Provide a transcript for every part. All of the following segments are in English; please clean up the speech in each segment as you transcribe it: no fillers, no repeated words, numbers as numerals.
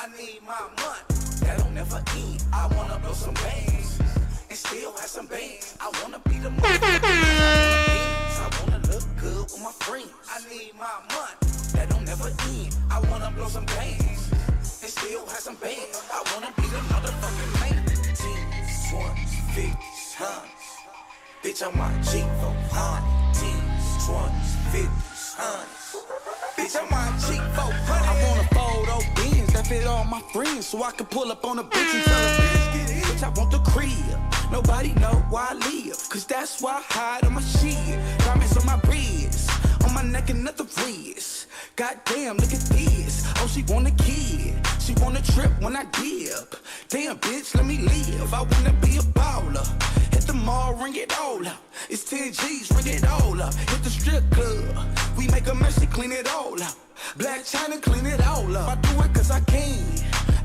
I need my money. That don't never end. I wanna blow some bands and still have some bands. I wanna be the motherfucker. I wanna look good with my friends. I need my money. That don't never end. I wanna blow some bands and still have some bands. I wanna be the motherfucking man. 10s, 20s, 50s, 100s. Bitch, I'm my G for 10s, 20s, 50s, 100s. Bitch, I'm my G for 100s. I wanna fold those bins that fit all my friends so I can pull up on the bitch and tell a bitch get in. Bitch, I want the crib. Nobody know where I live, cause that's why I hide on my shit. Diamonds on my wrist, on my neck and nothing wrist. Goddamn, look at this. Oh, she want a kid. She want a trip when I dip. Damn, bitch, let me live. I wanna be a baller. Hit the mall, ring it all up. It's 10 G's, ring it all up. Hit the strip club. We make a mess and clean it all up. Black China, clean it all up. I do it cause I can.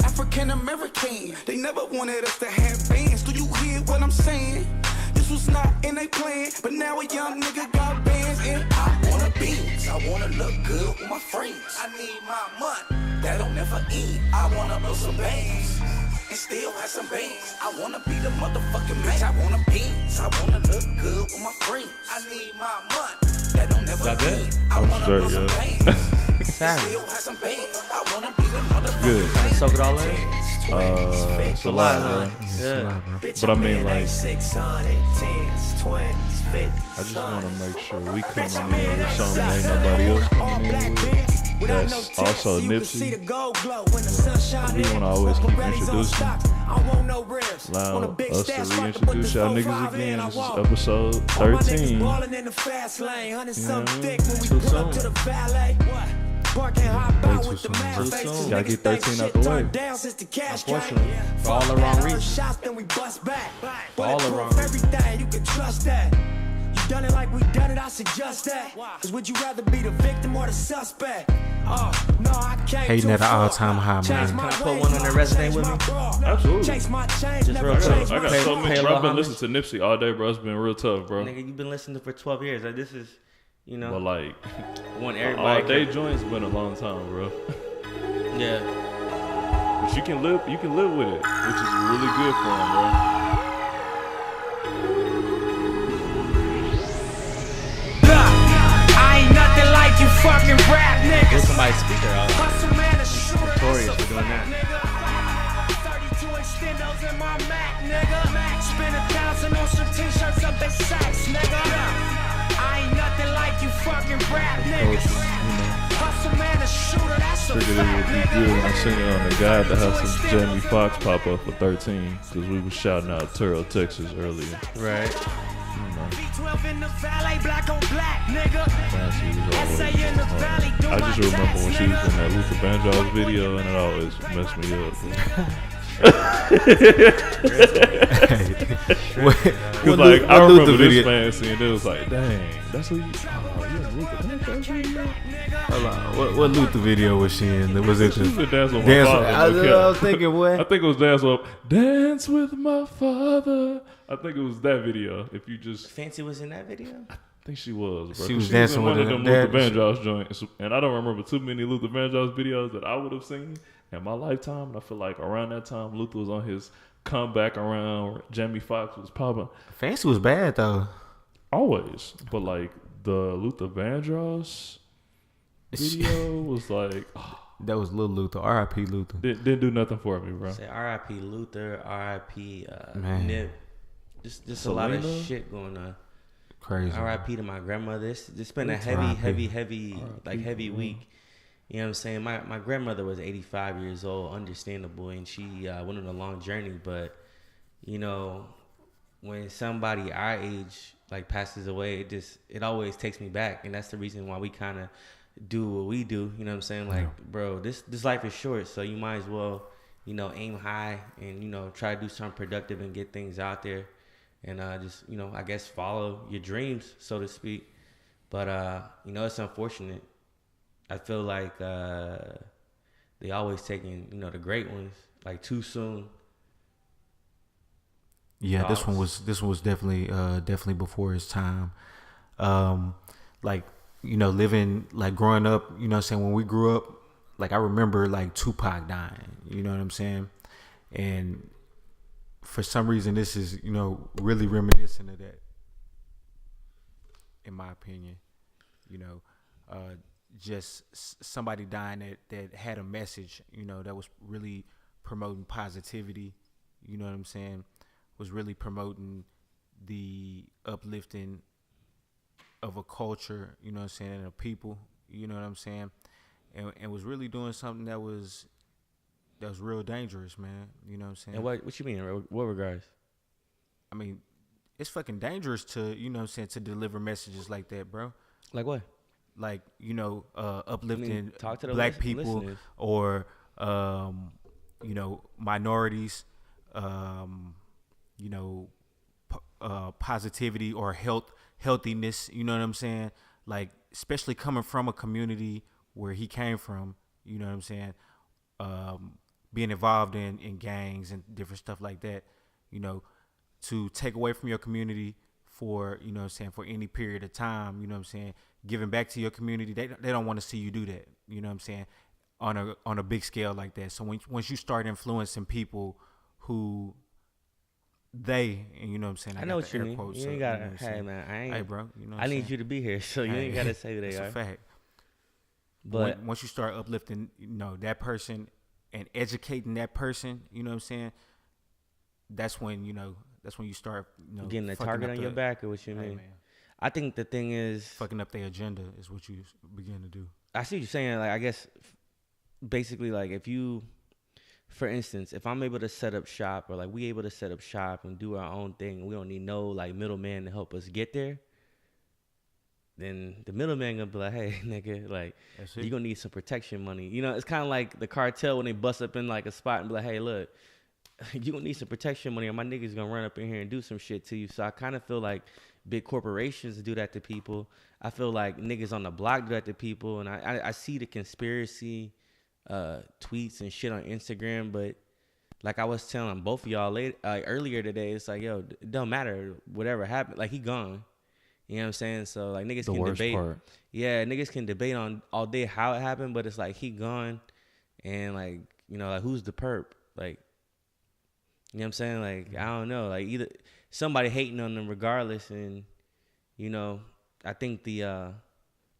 African American. They never wanted us to have bands. Do you hear what I'm saying? This was not in they plan, but now a young nigga got bands and I wanna beans. I wanna look good with my friends. I need my money. That don't never end. I wanna blow some bands and still have some bands. I wanna be the motherfucking man. I wanna beans. I wanna look good with my friends. I need my money. That don't never end. I wanna blow some bands. Still have some bands. I wanna be the motherfucking good. man. Soak it all in. It's a lot, man. Yeah. But I mean, like, 610s, 20s, 50s. I just want to make sure we come in here with something ain't nobody else coming in with. That's also Nipsey. We want to always keep introducing. Allow us to reintroduce y'all niggas again. This is episode 13. You know what I mean? Too soon. Way too soon. Gotta get 13 out the way. Unfortunately, for all the wrong reasons. For all the wrong reasons. You can trust that. You done it like we done it, I suggest that. Cause would you rather be the victim or the suspect? No, I can't. Hating at an all-time high, man. Can I put one on the resume with me? Absolutely. Just real quick. I got so many, bro. I've been listening to Nipsey all day, bro. It's been real tough, bro. Nigga, you've been listening for 12 years. Like, this is, you know. But like, want everybody. all day joints been a long time, bro. Yeah. But you can live with it, which is really good for him, bro. Nothing like you fucking rap niggas. Get somebody's speaker out. Notorious for doing that. 32 extendos in my Mac, nigga. Spend 1,000 on some t-shirts up the sacks, nigga. I ain't nothing like you fucking rap niggas. Hustle man, a shooter, that's a Figured it would be good when I seen it on the guide to have some Jamie Foxx pop up for 13, because we was shouting out Terrell, Texas earlier. Right. B12 in the valley, black on black, nigga. I just remember when she was in that Luther Vandross video, and it always messed me up. Cause like I remember this fan seeing it was like, dang, that's who you. Oh, you in Luther Vandross video? What Luther video was she in? Was it just Dance with My Father? I was thinking, what? I think it was Dance with My Father. I think it was that video. If you just Fancy was in that video? I think she was, bro. She was in dancing with one of her them dad. Luther Vandross joints, and I don't remember too many Luther Vandross videos that I would have seen in my lifetime. And I feel like around that time, Luther was on his comeback around. Jamie Foxx was popping. Fancy was bad though. Always, but like the Luther Vandross video was like, that was Lil Luther. R.I.P. Luther. Didn't do nothing for me, bro. Say R.I.P. Luther, R.I.P. Man. Nip. Just a lot of shit going on. Crazy. R.I.P. to my grandmother. It's been a heavy week. You know what I'm saying? My grandmother was 85 years old, understandable, and she went on a long journey. But, you know, when somebody our age like passes away, it always takes me back, and that's the reason why we kind of do what we do. You know what I'm saying? Like, bro, this life is short, so you might as well, you know, aim high and, you know, try to do something productive and get things out there. And just, you know, I guess follow your dreams, so to speak. But, you know, it's unfortunate. I feel like they always taking, you know, the great ones, like, too soon. Yeah, this one was definitely before his time. Like, you know, living, like, growing up, you know what I'm saying, when we grew up, like I remember like Tupac dying. You know what I'm saying? And for some reason, this is, you know, really reminiscent of that. In my opinion, you know, just somebody dying that had a message, you know, that was really promoting positivity. You know what I'm saying? Was really promoting the uplifting of a culture, you know what I'm saying, and a people, you know what I'm saying, and was really doing something that was real dangerous, man. You know what I'm saying? And what you mean? What regards? I mean, it's fucking dangerous to, you know what I'm saying, to deliver messages like that, bro. Like what? Like, you know, uplifting talk to the black people listeners. or, you know, minorities, you know, positivity or healthiness, you know what I'm saying? Like, especially coming from a community where he came from, you know what I'm saying? Being involved in gangs and different stuff like that, you know, to take away from your community for, you know what I'm saying, for any period of time, you know what I'm saying, giving back to your community, they don't want to see you do that, you know what I'm saying, on a big scale like that. So once you start influencing people who and you know what I'm saying, I know what you mean. You ain't gotta, hey man, hey bro, you know what I I'm need saying? you to be here, so you ain't gotta say who they That's are. a fact. But once you start uplifting, you know, that person and educating that person, you know what I'm saying, that's when you start, you know, getting the target on your back, or what you mean? Man, I think the thing is, fucking up their agenda is what you begin to do. I see what you're saying. Like, I guess basically, like, if you, for instance, if I'm able to set up shop, or like we able to set up shop and do our own thing, and we don't need no like middleman to help us get there, then the middleman gonna be like, hey nigga, like you gonna need some protection money. You know, it's kind of like the cartel when they bust up in like a spot and be like, hey look, you gonna need some protection money, or my niggas gonna run up in here and do some shit to you. So I kind of feel like big corporations do that to people. I feel like niggas on the block do that to people, and I see the conspiracy tweets and shit on Instagram, but like I was telling both of y'all earlier today, it's like, yo, it don't matter whatever happened, like he gone. You know what I'm saying? So like niggas can debate. Part. Yeah, niggas can debate on all day how it happened, but it's like he gone, and like, you know, like who's the perp? Like, you know what I'm saying? Like, I don't know. Like, either somebody hating on them regardless, and you know, I think the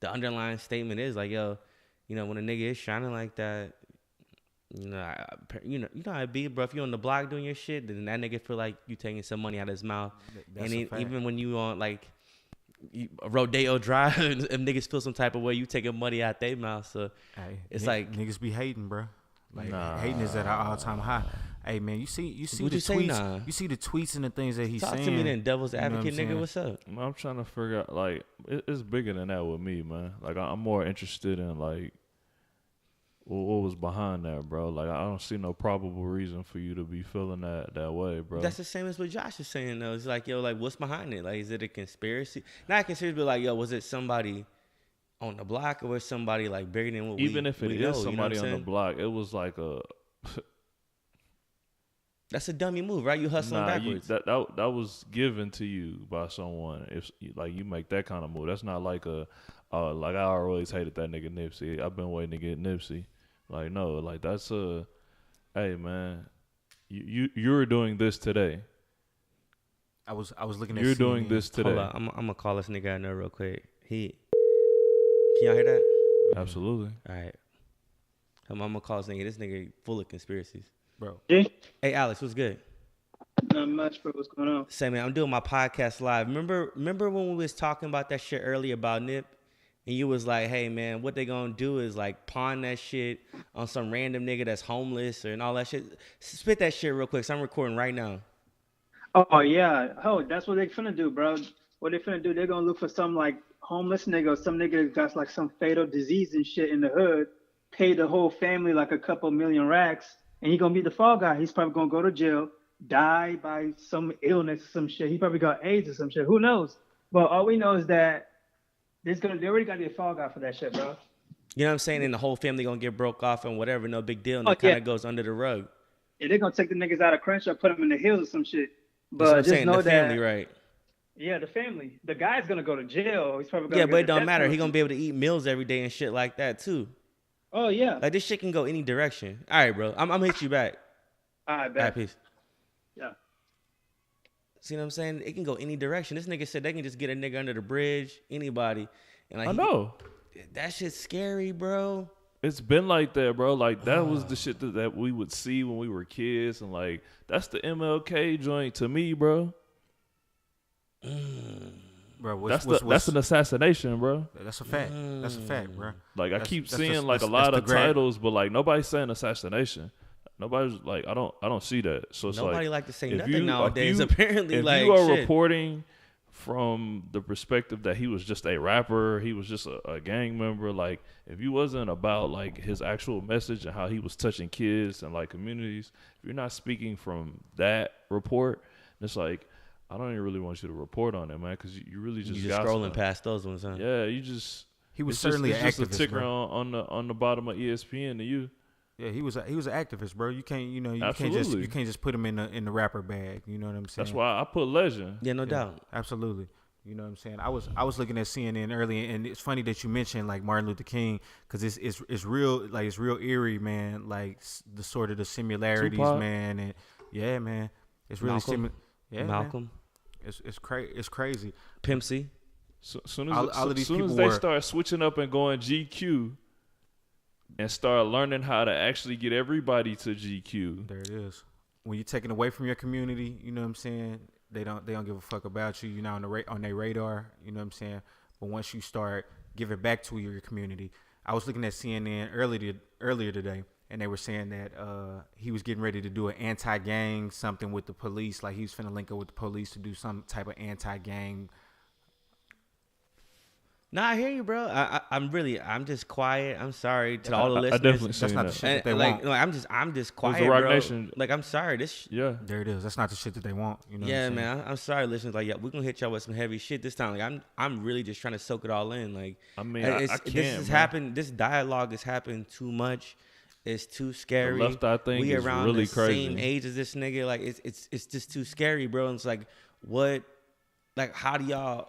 underlying statement is like, yo, you know, when a nigga is shining like that, you know how it be, bro. If you on the block doing your shit, then that nigga feel like you taking some money out of his mouth. That's and even when you on like Rodeo Drive, and niggas feel some type of way, you taking money out their mouth. So it's like niggas be hating, bro. Like hating is at an all-time high. Hey man, you see the tweets. You see the tweets and the things that he's saying. Talk to me then, devil's advocate, you know nigga. What's up? I'm trying to figure out, like, it's bigger than that with me, man. Like, I'm more interested in like what was behind that, bro. Like, I don't see no probable reason for you to be feeling that way, bro. That's the same as what Josh is saying, though. It's like, yo, like, what's behind it? Like, is it a conspiracy? Not a conspiracy, but like, yo, was it somebody on the block, or was somebody like bigger than what even if it is know, somebody you know on the block, it was like a. That's a dummy move, right? You hustling backwards. That was given to you by someone. If like you make that kind of move, that's not like like I always hated that nigga Nipsey. I've been waiting to get Nipsey. Like, no, like that's hey man, you're doing this today. I was looking at. You're doing this today. Hold on, I'm gonna call this nigga I know real quick. Can y'all hear that? Absolutely. All right. I'm gonna call this nigga. This nigga full of conspiracies, bro. Yeah. Hey Alex, what's good? Not much, bro. What's going on? Say man, I'm doing my podcast live. Remember when we was talking about that shit earlier about Nip? And you was like, hey, man, what they gonna do is, like, pawn that shit on some random nigga that's homeless and all that shit. Spit that shit real quick, so I'm recording right now. Oh, yeah. Oh, that's what they finna do, bro. What they finna do, they're gonna look for some, like, homeless nigga or some nigga that got, like, some fatal disease and shit in the hood, pay the whole family, like, a couple million racks, and he gonna be the fall guy. He's probably gonna go to jail, die by some illness or some shit. He probably got AIDS or some shit. Who knows? But all we know is that they already got to be a fall guy for that shit, bro. You know what I'm saying? And the whole family gonna get broke off and whatever, no big deal. And it kind of goes under the rug. Yeah, they're gonna take the niggas out of Crenshaw, put them in the hills or some shit. But that's what I'm just saying, know the family, that, right? Yeah, the family. The guy's gonna go to jail. He's probably gonna but it don't matter. He gonna be able to eat meals every day and shit like that too. Oh yeah. Like this shit can go any direction. All right, bro. I'm gonna hit you back. All right, All right, bet. peace. Yeah. See what I'm saying? It can go any direction. This nigga said they can just get a nigga under the bridge, anybody. And like I know. that shit's scary, bro. It's been like that, bro. Like that was the shit that we would see when we were kids, and like that's the MLK joint to me, bro. Bro, That's an assassination, bro. That's a fact. That's a fact, bro. Like I keep seeing just- like a that's lot the of grab. titles, but like nobody's saying assassination. Nobody's like I don't see that. So it's Nobody like like to say if nothing you- nowadays. if Apparently, if like you are shit. reporting from the perspective that he was just a rapper, he was just a gang member. Like if you wasn't about like his actual message and how he was touching kids and like communities, if you're not speaking from that report, it's like I don't even really want you to report on it, man, because you really just You just gossiping. scrolling past those ones, huh? Yeah, you just He was it's certainly just, an it's just activist, a ticker bro. on the bottom of ESPN to you. Yeah, he was an activist, bro. You can't, you can't Absolutely. just put him in the rapper bag. You know what I'm saying? That's why I put legend. Yeah, no doubt. Absolutely. You know what I'm saying? I was looking at CNN earlier, and it's funny that you mentioned like Martin Luther King, because it's real, like it's real eerie, man. Like the sort of the similarities, Tupac. man, and yeah, man, it's really Malcolm. similar. Yeah, Malcolm, man. It's crazy. Pimp C. So, soon as All of these soon as people they were- start switching up and going GQ and start learning how to actually get everybody to GQ. There it is. When you're taken away from your community, you know what I'm saying? They don't give a fuck about you. You're not on their radar. You know what I'm saying? But once you start giving back to your community, I was looking at CNN earlier today, and they were saying that he was getting ready to do an anti-gang something with the police. Like he was finna link up with the police to do some type of anti-gang. Nah, I hear you, bro. I'm just quiet. I'm sorry to all the I listeners. definitely That's seen not that. the shit that they like, want. no, I'm just quiet, the Rock bro. Nation. Like, I'm sorry. Yeah. There it is. That's not the shit that they want. You know what Yeah, I'm saying? man. I'm sorry, listeners. Like, yeah, we're gonna hit y'all with some heavy shit this time. Like, I'm really just trying to soak it all in. Like, I mean, I this can't, has man. happened. This dialogue has happened too much. It's too scary. left eye thing we is around really the crazy. same age as this nigga. Like, it's just too scary, bro. And it's like, what? Like, how do y'all?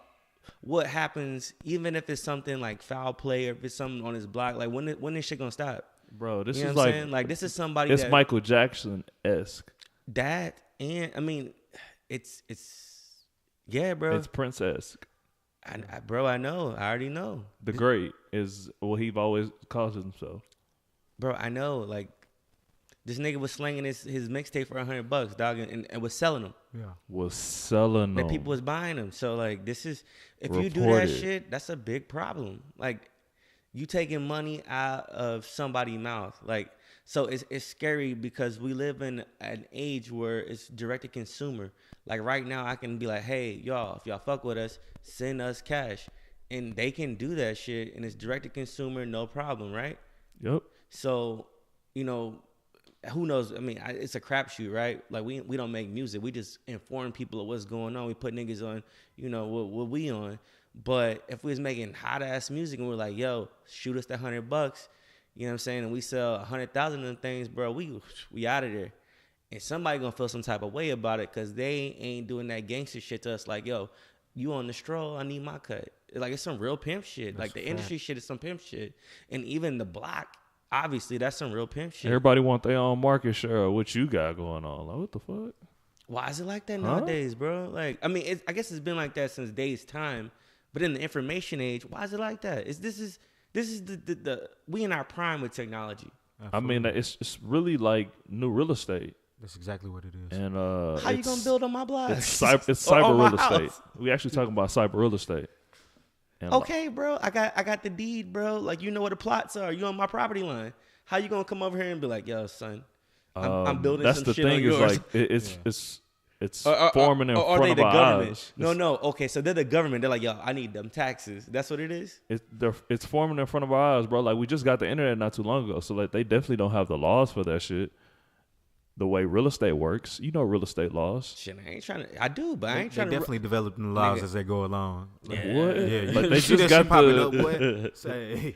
What happens? Even if it's something like foul play, or if it's something on his block, like when this shit gonna stop? Bro, this You know is what I'm like saying? Like, this is somebody it's that Michael Jackson-esque. that, and I mean, it's yeah, bro. It's Prince-esque. Bro, I know. I already know. The Great is what he always calls himself. Bro, I know. Like, this nigga was slinging his mixtape for $100, dog, and was selling them. Yeah. Was selling That them. people was buying them. So, like, this is, if you do that Reported. shit, that's a big problem. Like, you taking money out of somebody's mouth. Like, so it's scary because we live in an age where it's direct to consumer. Like, right now, I can be like, hey, y'all, if y'all fuck with us, send us cash. And they can do that shit, and it's direct to consumer, no problem, right? Yep. So, you know, who knows? I mean, it's a crapshoot, right? Like, we don't make music. We just inform people of what's going on. We put niggas on, you know, what we on. But if we was making hot-ass music and we're like, yo, shoot us that $100, you know what I'm saying? And we sell 100,000 of them things, bro, we out of there. And somebody gonna feel some type of way about it because they ain't doing that gangster shit to us. Like, yo, you on the stroll, I need my cut. Like, it's some real pimp shit. Like, the industry shit is some pimp shit. And even the block, obviously, that's some real pimp shit. Everybody want their own market share of what you got going on. Like, what the fuck? Why is it like that Huh? nowadays, bro? Like, I mean, I guess it's been like that since days time. But in the information age, why is it like that? This is the we in our prime with technology. I mean, it's really like new real estate. That's exactly what it is. And How you gonna build on my block? It's Or cyber on my real estate. house? We actually talking about cyber real estate. And Okay, bro. I got the deed, bro. Like, you know what the plots are. You on my property line. How you gonna come over here and be like, yo, son, I'm building that's some the shit thing on is yours. like it's Or forming in are front they of the our government? eyes. No. Okay, so they're the government. They're like, yo, I need them taxes. That's what it is. It's forming in front of our eyes, bro. Like, we just got the internet not too long ago, so like they definitely don't have the laws for that shit. The way real estate works, you know, real estate laws. Shit, I ain't trying to. I do, but I They ain't trying to. definitely developing the laws Nigga. as they go along. Like, What? Yeah, Like, they see just that got shit popping the- up, boy. Say,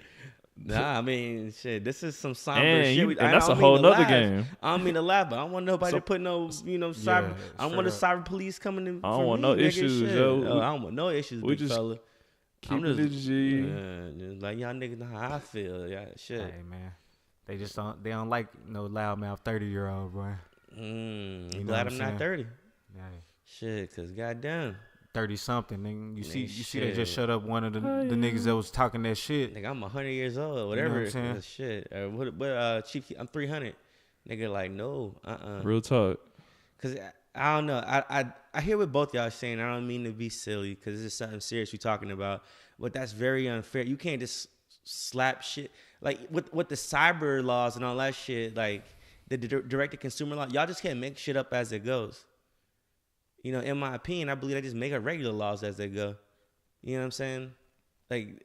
Nah, I mean, shit. This is some somber And shit. you- We- and I that's don't a mean whole to nother laugh. game. I don't mean to laugh, but I don't want nobody So- to put no, cyber. I don't want the straight cyber police coming in. I don't for want me, no nigga, issues, shit. yo. Oh, I don't want no issues, We big just- fella. Keep it G. Just like y'all niggas know how I feel. Yeah, shit. Hey man, they don't like no loudmouth 30-year-old boy. Glad I'm not 30. Yeah. Shit, cause goddamn. 30 something, nigga. You see shit. they just shut up one of the niggas that was talking that shit. Nigga, I'm 100 years old, whatever. You know what I'm saying? Shit. What Chief, I'm 300. Nigga, like, no, Real talk. Cause I don't know. I hear what both y'all saying. I don't mean to be silly, cause this is something serious we're talking about. But that's very unfair. You can't just slap shit like with the cyber laws and all that shit. Like the direct-to-consumer law, y'all just can't make shit up as it goes. You know, in my opinion, I believe they just make up regular laws as they go. You know what I'm saying? Like,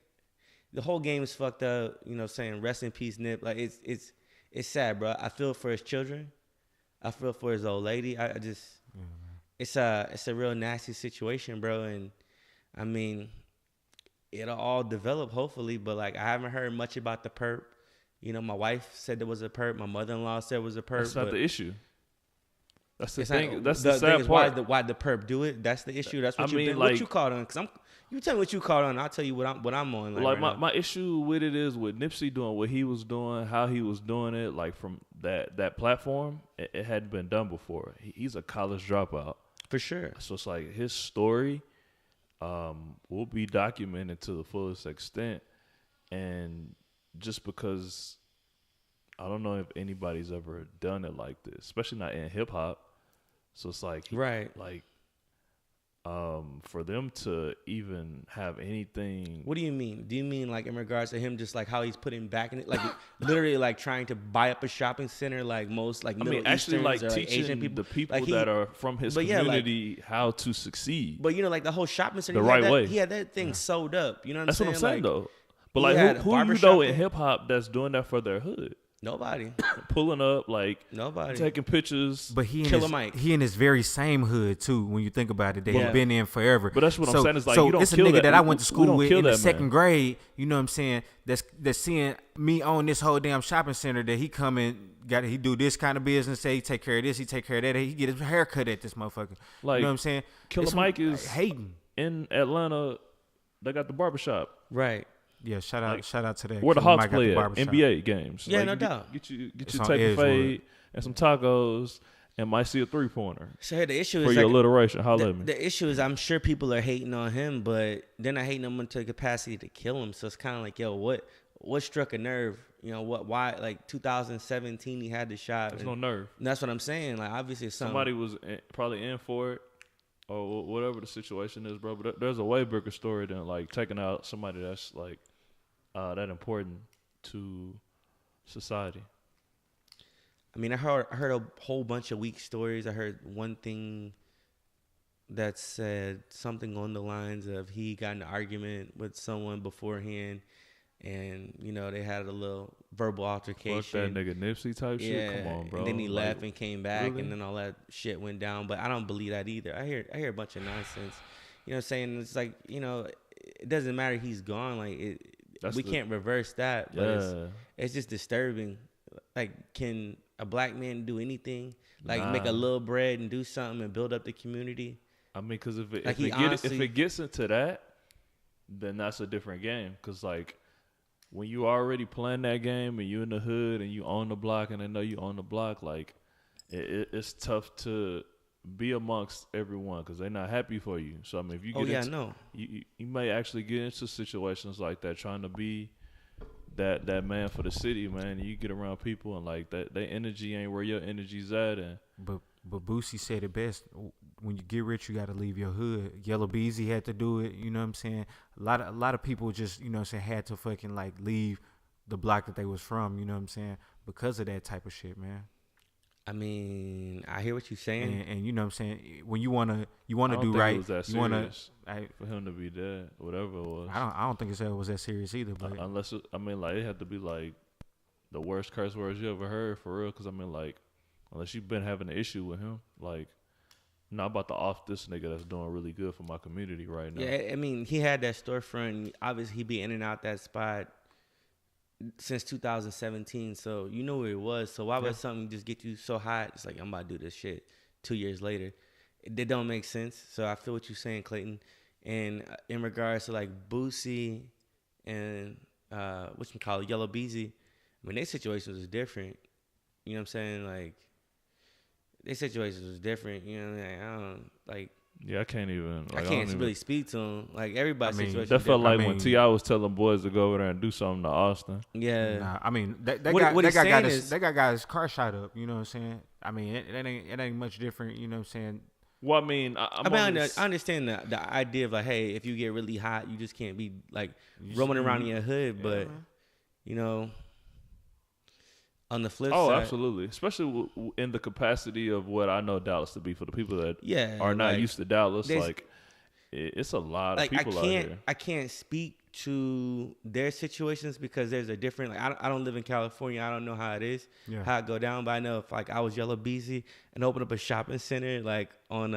the whole game is fucked up. You know, saying rest in peace, Nip. Like, it's sad, bro. I feel for his children. I feel for his old lady. It's a real nasty situation, bro. And I mean, it'll all develop hopefully. But like, I haven't heard much about the perp. You know, my wife said there was a perp. My mother-in-law said it was a perp. That's not the issue. That's the thing. Thing. That's the sad part. Why the perp do it? That's the issue. That's what what you caught on. Cause you tell me what you caught on. I'll tell you what I'm on. Like my issue with it is with Nipsey doing what he was doing, how he was doing it. Like from that platform, it hadn't been done before. He's a college dropout for sure. So it's like his story will be documented to the fullest extent, and just because I don't know if anybody's ever done it like this, especially not in hip hop. So it's like, right. Like, for them to even have anything. What do you mean? Do you mean like in regards to him, just like how he's putting back in it, like literally like trying to buy up a shopping center, like most like Middle actually like or, teaching Asian people, the people like that are from his community how to succeed. But you know, like the whole shopping center, the right way. He had that thing sewed up. You know what I'm saying? That's what I'm saying though. But like who you know in hip hop that's doing that for their hood? Nobody. Pulling up, like nobody taking pictures. But he in his very same hood too. When you think about it, they've been in forever. But that's what I'm saying. Is like, you don't it's a kill nigga that I went to We school don't with kill in the that second man. grade. You know what I'm saying? That's seeing me own this whole damn shopping center. That he come in, he do this kind of business. Say he take care of this, he take care of that. He get his hair cut at this motherfucker. Like, you know what I'm saying? Killer Mike is hating in Atlanta. They got the barbershop. Right. Yeah, shout out to that. Where the Hawks play at NBA games. Yeah, like, no doubt. Get you take a fade and some tacos and might see a 3-pointer. So here the issue for is your like, alliteration. Holla at me. The issue is I'm sure people are hating on him, but they're not hating him to the capacity to kill him. So it's kind of like, yo, what struck a nerve? You know what? Why? Like 2017, he had the shot. There's no nerve. And that's what I'm saying. Like obviously, somebody was probably in for it. Or whatever the situation is, bro. But there's a way bigger story than like taking out somebody that's like that important to society. I mean, I heard a whole bunch of weak stories. I heard one thing that said something on the lines of he got in an argument with someone beforehand, and you know they had a little verbal altercation. Fuck that nigga Nipsey type shit. Come on, bro. And then he like, left and came back, really? and then all that shit went down. But I don't believe that either. I hear a bunch of nonsense. You know what I'm saying? It's like, you know, it doesn't matter. He's gone. Like we can't reverse that. But it's just disturbing. Like, can a black man do anything? Like make a little bread and do something and build up the community? I mean, because if it gets into that, then that's a different game. Because like, when you already playing that game and you in the hood and you own the block and they know you own the block, like it's tough to be amongst everyone because they're not happy for you. So I mean, if you get you may actually get into situations like that, trying to be that man for the city, man. You get around people and like that energy ain't where your energy's at. And but Boosie said it best. When you get rich, you got to leave your hood. Yellow Beezy had to do it. You know what I'm saying? A lot of people just, you know what I'm saying, had to fucking like leave the block that they was from. You know what I'm saying? Because of that type of shit, man. I mean, I hear what you're saying, and you know what I'm saying. When you wanna do right, you wanna for him to be dead, whatever it was. I don't think it was that serious either. But unless like it had to be like the worst curse words you ever heard for real. Because I mean, like, unless you've been having an issue with him, like. Not about to off this nigga that's doing really good for my community right now. Yeah, I mean, he had that storefront. Obviously, he be in and out that spot since 2017. So you know where it was. So why would something just get you so hot? It's like, I'm about to do this shit 2 years later. It don't make sense. So I feel what you're saying, Clayton. And in regards to like Boosie and whatchamacallit, Yellow Beezy, I mean, their situations was different. You know what I'm saying? Like, their situations was different. You know what I mean? I don't, like, Yeah, I can't even. Like, I can't really speak to them. Like, everybody's situation. That felt like different. when T.I. was telling boys to go over there and do something to Austin. Yeah. Nah, I mean, that guy got his car shot up. You know what I'm saying? I mean, it ain't much different. You know what I'm saying? Well, I mean, I understand the idea of like, hey, if you get really hot, you just can't be like roaming around in your hood. But you know, on the flip side, absolutely, especially in the capacity of what I know Dallas to be for the people that are not like, used to Dallas. Like, it's a lot of people out here. I can't speak to their situations because there's a different. Like, I don't live in California. I don't know how it is, how it go down. But I know if like I was Yellow Beezy and opened up a shopping center like on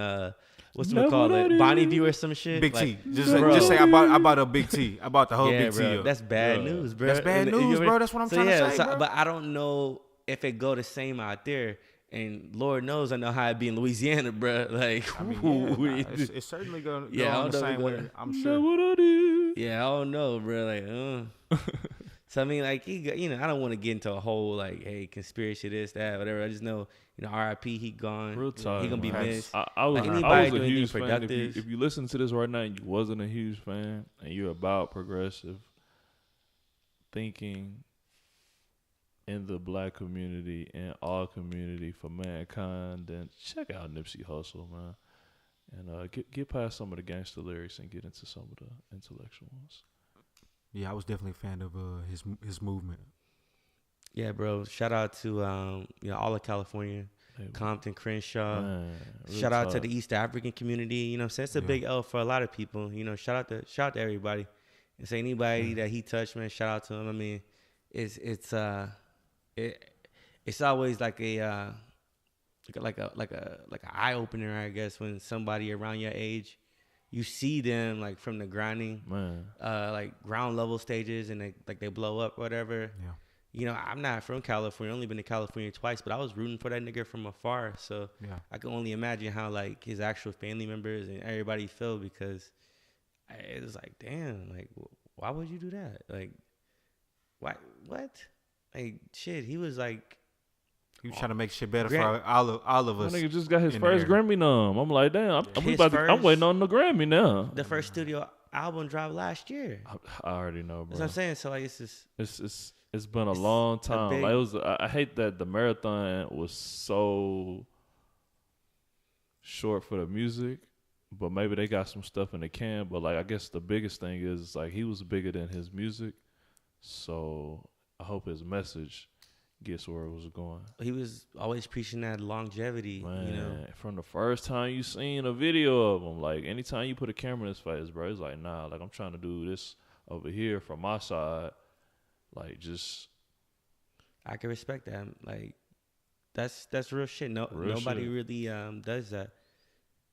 what's it called, Bonnie View or some shit. Big like, T. Just say I bought a Big T. I bought the whole Big bro, T. That's bad news, bro. That's bad news, bro. That's what I'm trying to say, bro. But I don't know if it go the same out there. And Lord knows I know how it be in Louisiana, bro. Like, I mean, it's certainly going to go the same way, I'm sure. Yeah, I don't know, bro. Like, So, I mean, like, I don't want to get into a whole, like, hey, conspiracy, this, that, whatever. I just know, R.I.P., he gone. Real time. He going to be missed. I was a huge fan. If you listen to this right now and you wasn't a huge fan and you're about progressive thinking in the black community and all community for mankind, then check out Nipsey Hussle, man. And get past some of the gangster lyrics and get into some of the intellectual ones. Yeah, I was definitely a fan of his movement. Yeah, bro. Shout out to all of California, Compton, Crenshaw. Man, shout out to the East African community. You know what I'm saying? It's a big L for a lot of people. Shout out to everybody. And say anybody that he touched, man, shout out to him. I mean, it's always like a eye opener, I guess, when somebody around your age, you see them like from the grinding, like ground level stages, and they blow up, whatever. Yeah. I'm not from California. Only been to California twice, but I was rooting for that nigga from afar. So I can only imagine how like his actual family members and everybody feel, because it was like, damn, like why would you do that? Like, why? What? Like, shit, he was like, he was trying to make shit better for all of us. My nigga just got his first Grammy nom. I'm like, damn, I'm waiting on the Grammy now. The first studio album dropped last year. I already know, bro. That's what I'm saying. So like, it's been a long time. Like, I hate that the marathon was so short for the music, but maybe they got some stuff in the can. But like, I guess the biggest thing is like he was bigger than his music, so I hope his message gets where it was going. He was always preaching that longevity, man, from the first time you seen a video of him. Like, anytime you put a camera in his face, bro, it's like, nah, like, I'm trying to do this over here from my side. Like, just, I can respect that. Like, that's real shit. Nobody really does that.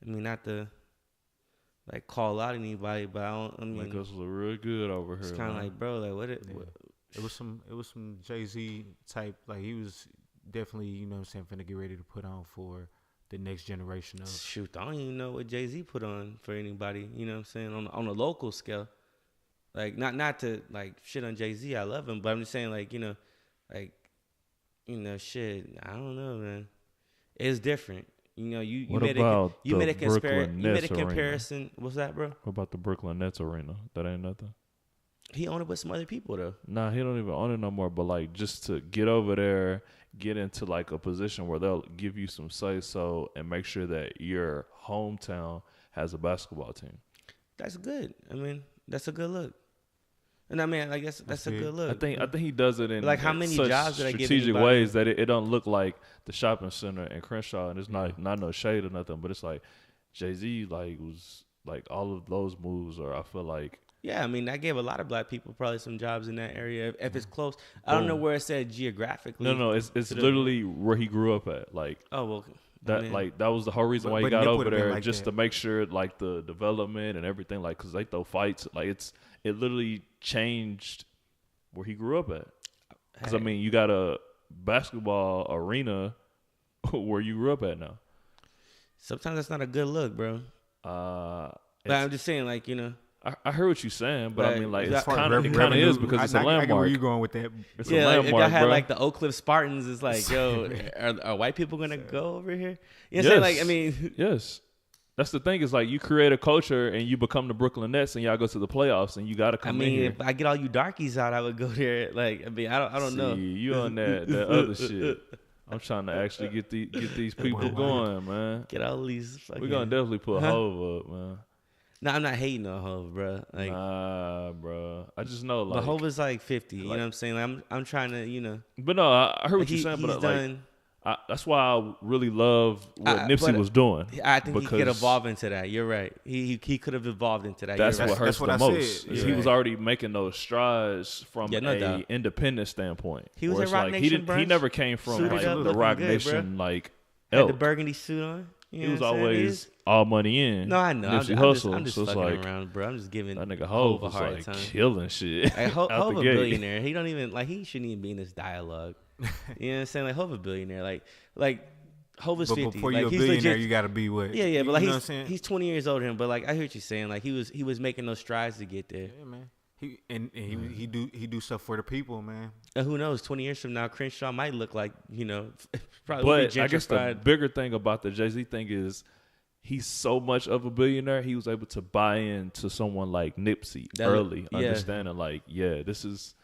I mean, not to like call out anybody, but I mean, make us look real good over here. It's kind of like, bro, like what? It was some Jay-Z type, like he was definitely, finna get ready to put on for the next generation of. Shoot, I don't even know what Jay-Z put on for anybody, you know what I'm saying, on a local scale. Like, not to like shit on Jay-Z, I love him, but I'm just saying, like, shit, I don't know, man. It's different. You made a comparison. What's that, bro? What about the Brooklyn Nets arena? That ain't nothing. He owned it with some other people, though. Nah, he don't even own it no more. But, like, just to get over there, get into, like, a position where they'll give you some say-so and make sure that your hometown has a basketball team. That's good. I mean, that's a good look. And I mean, I guess that's a good look. I think he does it in like how many jobs did I give strategic ways that it don't look like the shopping center in Crenshaw, and it's not no shade or nothing, but it's like Jay-Z like was like all of those moves, or I feel like. Yeah, I mean, that gave a lot of black people probably some jobs in that area if it's close. I don't know where it said geographically. No, it's literally where he grew up at. Like, oh well, that was the whole reason why he got over there, like just to make sure like the development and everything, like because they throw fights, like it literally changed where he grew up at. Because I mean, you got a basketball arena where you grew up at now. Sometimes that's not a good look, bro. But I'm just saying, like, you know. I heard what you're saying, but I mean, like, it kind of revenue is because it's a I get where landmark. you going with that. It's Yeah, a like landmark, if y'all had bro. like the Oak Cliff Spartans, it's like, yo, are white people gonna go over here? You know what I'm saying? Like, I mean, yes. That's the thing is like you create a culture and you become the Brooklyn Nets and y'all go to the playoffs and you got to come in here. if I get all you darkies out, I would go there. Like, I mean, I don't know. You on that other shit. I'm trying to actually get these people going, man. Get all these. We're gonna definitely put Hove up, man. No, I'm not hating on Hove, bro. Like, nah, bro. I just know, like, but Hove is like 50. You know what I'm saying? Like, I'm trying to, you know. But no, I heard what you're saying. But done. That's why I really love what Nipsey was doing. I think he could evolve into that. You're right. He could have evolved into that. That's what hurts the most. Yeah. He was already making those strides from a independent standpoint. He was in Rock Nation, he never came from like the Rock Nation like had the burgundy suit on. He was always all money in. No, I know. Nipsey Hussle. I'm just so it's fucking like, around, bro. I'm just giving that nigga Hove a hard like time. Killing shit. Like, Hove a gate. billionaire. He don't even like. He shouldn't even be in this dialogue. You know what I'm saying? Like, Hove a billionaire. Like Hove is 50. But before like, you're a he's billionaire, legit, you got to be what? Yeah, but like you know what I'm saying? he's 20 years older than him. But like I hear what you're saying. Like he was making those strides to get there. Yeah, man. He do stuff for the people, man. And who knows? 20 years from now, Crenshaw might look like, you know, probably. But I guess the bigger thing about the Jay-Z thing is he's so much of a billionaire. He was able to buy into someone like Nipsey early, understanding like, yeah, this is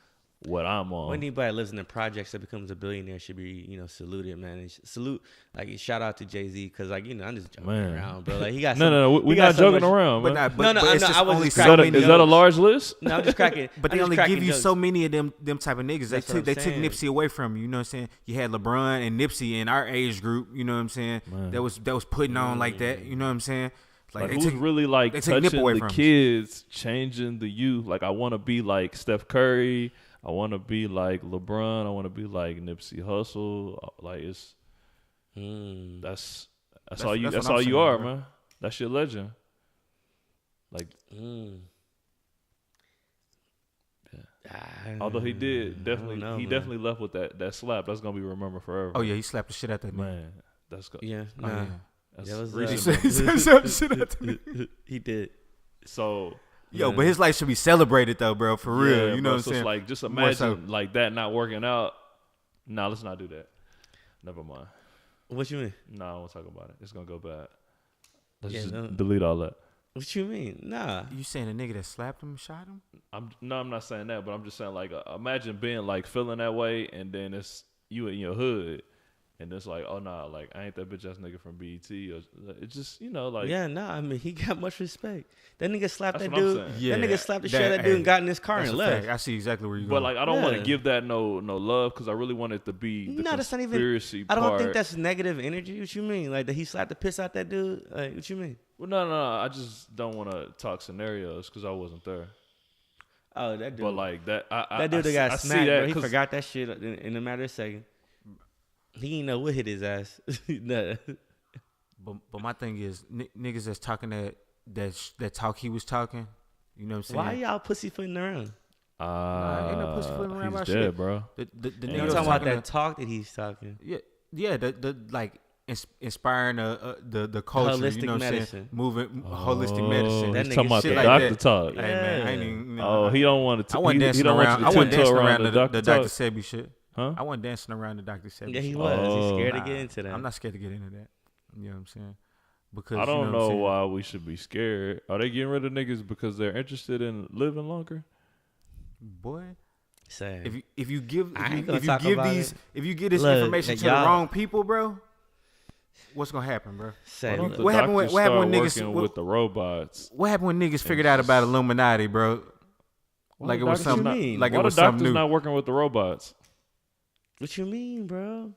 what I'm on. Anybody that lives in the projects that becomes a billionaire should be, you know, saluted, man. And salute, like, shout out to Jay-Z because, like, you know, I'm just joking around, bro. Like, he got we're not joking around, man. I was just is that a large list? No, I'm just cracking. But they only give you so many of them type of niggas. They took Nipsey away from you. You know what I'm saying? You had LeBron and Nipsey in our age group. You know what I'm saying? Man. That was putting on like that. You know what I'm saying? Like who's really like touching the kids, changing the youth? Like I want to be like Steph Curry. I want to be like LeBron. I want to be like Nipsey Hussle. Like it's that's all you. That's all you are, man. That's your legend. Like, although he did definitely left with that slap. That's gonna be remembered forever. Oh yeah, he slapped the shit out that man. That's good. Yeah, that's that was he slapped the shit out me. He did. So. Yo, but his life should be celebrated though, bro. For real, you know what I'm saying? It's like just imagine like that not working out. Nah, let's not do that. Never mind. What you mean? Nah, I won't talk about it. It's gonna go bad. Let's just delete all that. What you mean? Nah. You saying a nigga that slapped him, shot him? I'm not saying that, but I'm just saying like imagine being like feeling that way, and then it's you in your hood. And it's like, oh, nah, like, I ain't that bitch-ass nigga from BET. Or, it's just, you know, like... Yeah, nah, I mean, he got much respect. That nigga slapped that what dude. I'm saying. Yeah, that nigga slapped the shit out of that dude and got in his car and left. I see exactly where you're going. But, like, I don't want to Yeah. give that no love because I really want it to be the that's not even... conspiracy I don't part. think that's negative energy. What you mean? Like, that he slapped the piss out that dude? Like, what you mean? Well, no. I just don't want to talk scenarios because I wasn't there. Oh, that dude. But, like, that... that dude that got I smacked, see that bro. He forgot that shit in a matter of seconds. He ain't know what hit his ass. Nah. But my thing is, niggas that's talking that talk he was talking, you know what I'm saying? Why y'all pussyfooting around? Ain't no pussyfooting around he's about dead, shit, bro. The I'm talking about that talk that he's talking. Yeah. The like inspiring the culture, holistic you know what I'm medicine. saying? Moving holistic medicine. That He's talking about shit the like doctor that. talk. Yeah. Hey man, I ain't even. You know, He don't want to. I wasn't dancing around. I wasn't dancing around the Dr. Sebi shit. Huh? I wasn't dancing around the Dr. Sebi. Yeah, he shit. was. He's scared to Nah, get into that. I'm not scared to get into that. You know what I'm saying? Because I don't you know what I'm why we should be scared. Are they getting rid of niggas because they're interested in living longer? Boy, Same. if you give Look, this information to the y'all- wrong people, bro, what's gonna happen, bro? Same. Why don't the What happened when- doctors what happened when start niggas- working with the robots? What happened when niggas figured out about Illuminati, bro? Like it was doctors something. mean? Like Why it the was something doctors new. not working with the robots? What you mean, bro?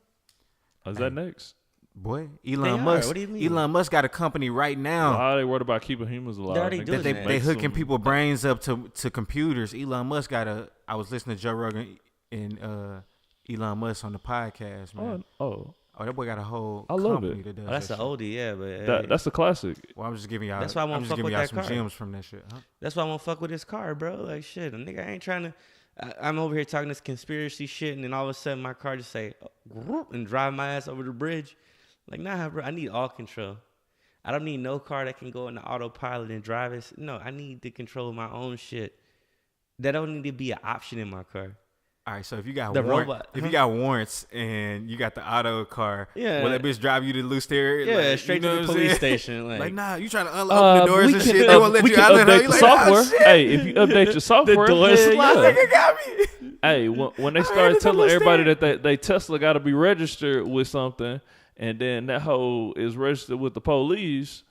Is that next? Boy, They Elon are. Musk. What do you mean? Elon Musk got a company right now Why are they worried about keeping humans alive? They're already Nigga? doing that that. they Make hooking some- people brains up to computers. Elon Musk got a. I was listening to Joe Rogan and Elon Musk on the podcast, man. Oh, that boy got a whole I love company it. that does That's that an shit. oldie, yeah, but that's a classic. Well, I'm just giving y'all. That's why I won't I'm just fuck giving with y'all that some car. gems from that shit. Huh? that's why I won't fuck with his car, bro. Like shit, a nigga ain't trying to. I'm over here talking this conspiracy shit, and then all of a sudden my car just say and drive my ass over the bridge. Like nah, bro. I need all control. I don't need no car that can go in the autopilot and drive it. No, I need to control my own shit. That don't need to be an option in my car. All right, so if you got The robot, if you got warrants and you got the auto car, Yeah. will that bitch drive you to the loose area? Yeah, Like, straight you know to what the I'm police saying? station. Like, Like, nah, you trying to open the doors and shit? They won't let we you can out there. update You the like, software. oh, shit. Hey, if you update your software, doors hell slide. yeah. Nigga got me. Hey, when they I started ain't telling everybody understand. that they Tesla got to be registered with something, and then that hoe is registered with the police,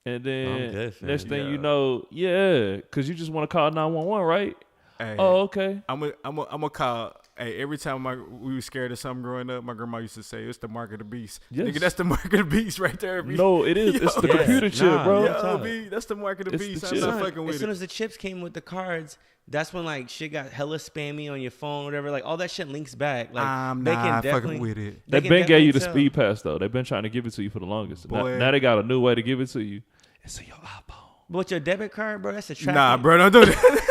and then good, fam. next thing Yeah. you know, because you just want to call 911, right? Hey, Oh, okay. I'm a call. Hey, every time we were scared of something growing up, my grandma used to say, "It's the mark of the beast." Yes. Nigga, that's the mark of the beast right there. B. No, it is. It's the Yeah. computer chip, Nah, bro. yeah. Yo, B, that's the mark of the It's the beast. I'm chip. not Son, fucking with as soon it. as the chips came with the cards, that's when like shit got hella spammy on your phone, whatever. Like all that shit links back. Like I'm they not can fucking definitely with it. They can been gave you the definitely speed pass though. They've been trying to give it to you for the longest. Now, Boy. now they got a new way to give it to you. It's in your iPhone. But with your debit card, bro, that's a tracking. Nah, bro, don't do that.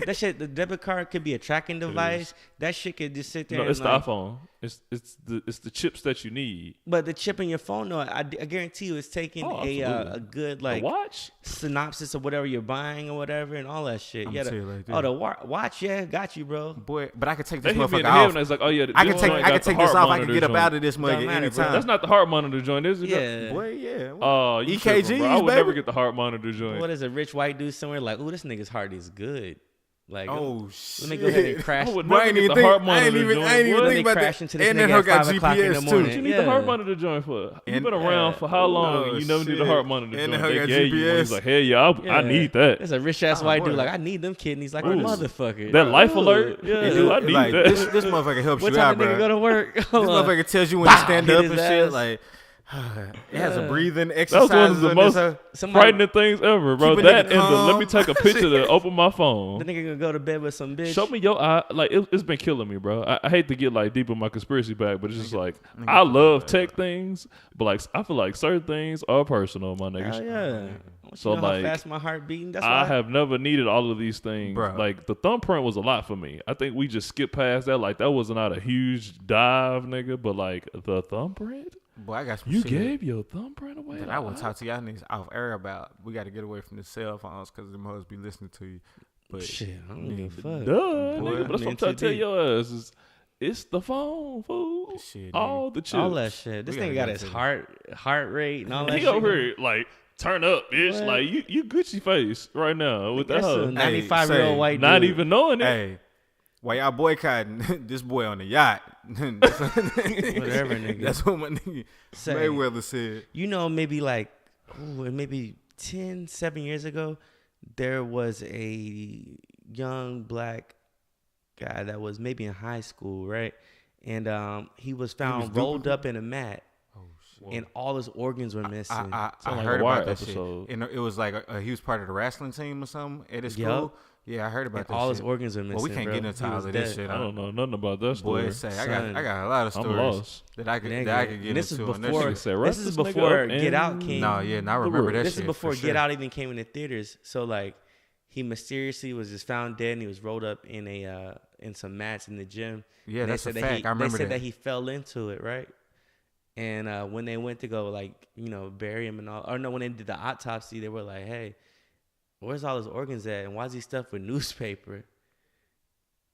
That shit, the debit card could be a tracking device. That shit could just sit there. No, and it's the like, iPhone. It's the chips that you need. But the chip in your phone, though, I guarantee you, it's taking Oh, a absolutely. good A like watch. synopsis of whatever you're buying or whatever, and all that shit. I'ma Yeah, tell you like oh, this. the watch, yeah, got you, bro. Boy, but I could take They this hit me in motherfucker the head off. when it's like, oh yeah, I this can take joint I got can the take heart this off. I can monitor get up joint. out of this mug Don't at matter, any bro. time. That's not the heart monitor joint, is it? Yeah. Boy, yeah. Oh, you EKGs, tripping, bro. I would baby. never get the heart monitor joint. What is a rich white dude somewhere like, oh, this nigga's heart is good. Like, Oh shit. let me go ahead and crash. I would Bro, I never ain't get even the think. heart I monitor ain't even joint. think What? They about crash that. into this And that nigga hoe at got 5 o'clock in the GPS morning. What you too. need Yeah. the heart monitor joint for? You've And- been around for how long? Oh, and you never need the shit. heart monitor And joint. the hoe They got gave you one. He's GPS. like, hey, yeah, I need that. There's a rich ass Oh, white boy. dude like, I need them kidneys like a Ooh. motherfucker. That life Ooh. alert? Yeah, And dude, I need like, that. This motherfucker helps What you time out, the nigga go bro. to work? This Hold on. motherfucker tells you when to Bow, stand hit up his and shit. ass. Like, it has a breathing That was exercise. one of the most Somebody- frightening things ever, bro. Keep a nigga That and the let me calm. take a picture to open my The phone. nigga gonna go to bed with some bitch. Show me your eye. Like it's been killing me, bro. I hate to get like deep in my conspiracy bag, but it's just like I love tech things, but like I feel like certain things are personal, my niggas. Hell yeah. So, You know like, how fast my heart beating. That's I why have never needed all of these things. Bruh. Like the thumbprint was a lot for me. I think we just skipped past that. Like that was not a huge dive, nigga. But like the thumbprint, Boy, I got some you shit gave your thumbprint away. that I will talk to y'all niggas off air about. We got to get away from the cell phones because them hoes be listening to you. But shit. I don't give a fuck. Duh, Boy, nigga. But that's what I'm trying to tell your ass is it's the phone, fool. Shit, All the chips. All that shit. This We gotta nigga got get his to heart rate and all that He shit. over here like turn up, bitch. What? Like you Gucci face right now with that That's a hoe. 95-year-old say, white Not dude. even knowing it. hey, why y'all boycotting this boy on the yacht? Whatever, nigga. That's what my nigga Say. Mayweather said. You know, maybe like, maybe 7 years ago, there was a young black guy that was maybe in high school, right? And he was found rolled up in a mat, and all his organs were missing. I Sound like heard a Wire about that episode. shit. And it was like he was part of the wrestling team or something at his Yup. school. Yeah, I heard about And that all shit. his organs were missing. Well, we can't bro. get into He all was of this dead. shit. I don't know nothing about that story. Boy, say Son. I got a lot of I'm stories lost. that I could Nigga. get And this is into. on that before. shit. Say, This "Wrap is this nigga before up Get Out and came. No, yeah, and I The remember world. that This shit. is before for Get sure. Out even came into theaters. So like, he mysteriously was just found dead, and he was rolled up in a in some mats in the gym. Yeah, And they that's a said that fact. I remember They said that. that he fell into it, right? And when they went to go bury him and all, or no, when they did the autopsy, they were like, "Hey, where's all his organs at? And why is he stuffed with newspaper?"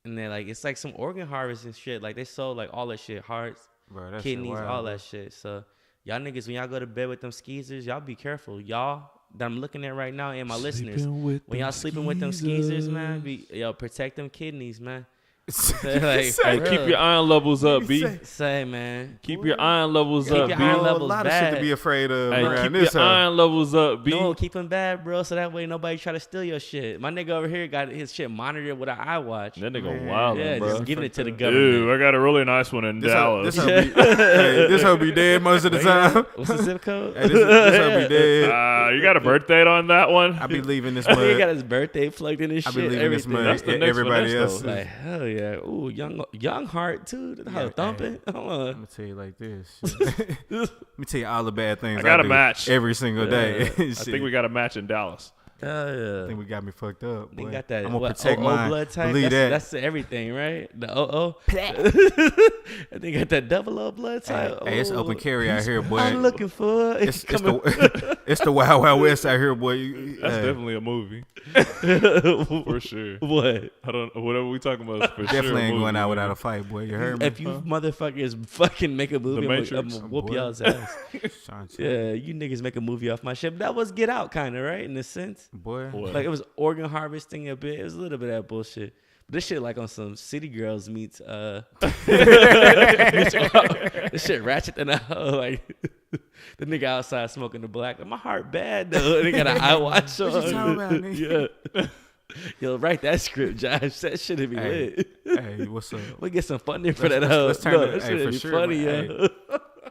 And they're like, "It's like some organ harvest and shit. Like they sold like all that shit, hearts, Bro, that shit kidneys, wild, all bro. that shit." So y'all niggas, when y'all go to bed with them skeezers, y'all be careful. Y'all that I'm looking at right now and my listeners, when y'all sleeping with them skeezers, man, protect them kidneys, man. Like, Hey, bro. keep your iron levels up, B. Say, man. Keep your iron levels Keep up, your B. iron a levels lot of shit to bad. be afraid of Hey, around keep this your house. iron levels up, B. No, keep them bad, bro. So that way nobody try to steal your shit. My nigga over here got his shit monitored with an iWatch. That nigga Man. wild, Yeah, bro. just giving it to the Dude, government. I got a really nice one in Dallas. This hoe be dead most of the time. What's the zip code? Hey, this hoe be dead. You got a birth date on that one? I be leaving this He got mud. his birthday plugged in his I shit. be leaving this Everything. mud. That's the next Everybody finesse, else. though. Like hell yeah. Ooh, young heart too. The hoe Yeah, thumping. Hold I'm on. gonna tell you like this. Let me tell you all the bad things I got a do match. every single day. I think we got a match in Dallas. Yeah. I think we got me fucked up. They Boy. got that. I'm gonna what, protect OO mine. blood type. Believe That's that. everything, right? The OO. They got that double O blood type. Hey, it's open carry out here, boy. I'm looking for. It's the Wild Wild West out here, boy. That's definitely a movie. For sure. What? I don't. Whatever we talking about is for sure. Definitely ain't a going movie, out man. without a fight, boy. You heard me? If you motherfuckers fucking make a movie, I'm Matrix. gonna whoop Boy. y'all's ass. Sean, Yeah, you niggas make a movie off my shit. But that was Get Out, kind of, right? In a sense. boy. What? Like, it was organ harvesting a bit. It was a little bit of that bullshit. But this shit, like, on some City Girls meets, this shit ratchet than a hoe. Like, the nigga outside smoking the black. Like, my heart bad, though. They got an eye watch on. What you talking about, nigga? Yeah. Yo, write that script, Josh. That shit'd be lit. Hey, what's up? We get some funding for that hoe. Let's turn No, it- that hey, shit'd for be sure, funny, man. yo.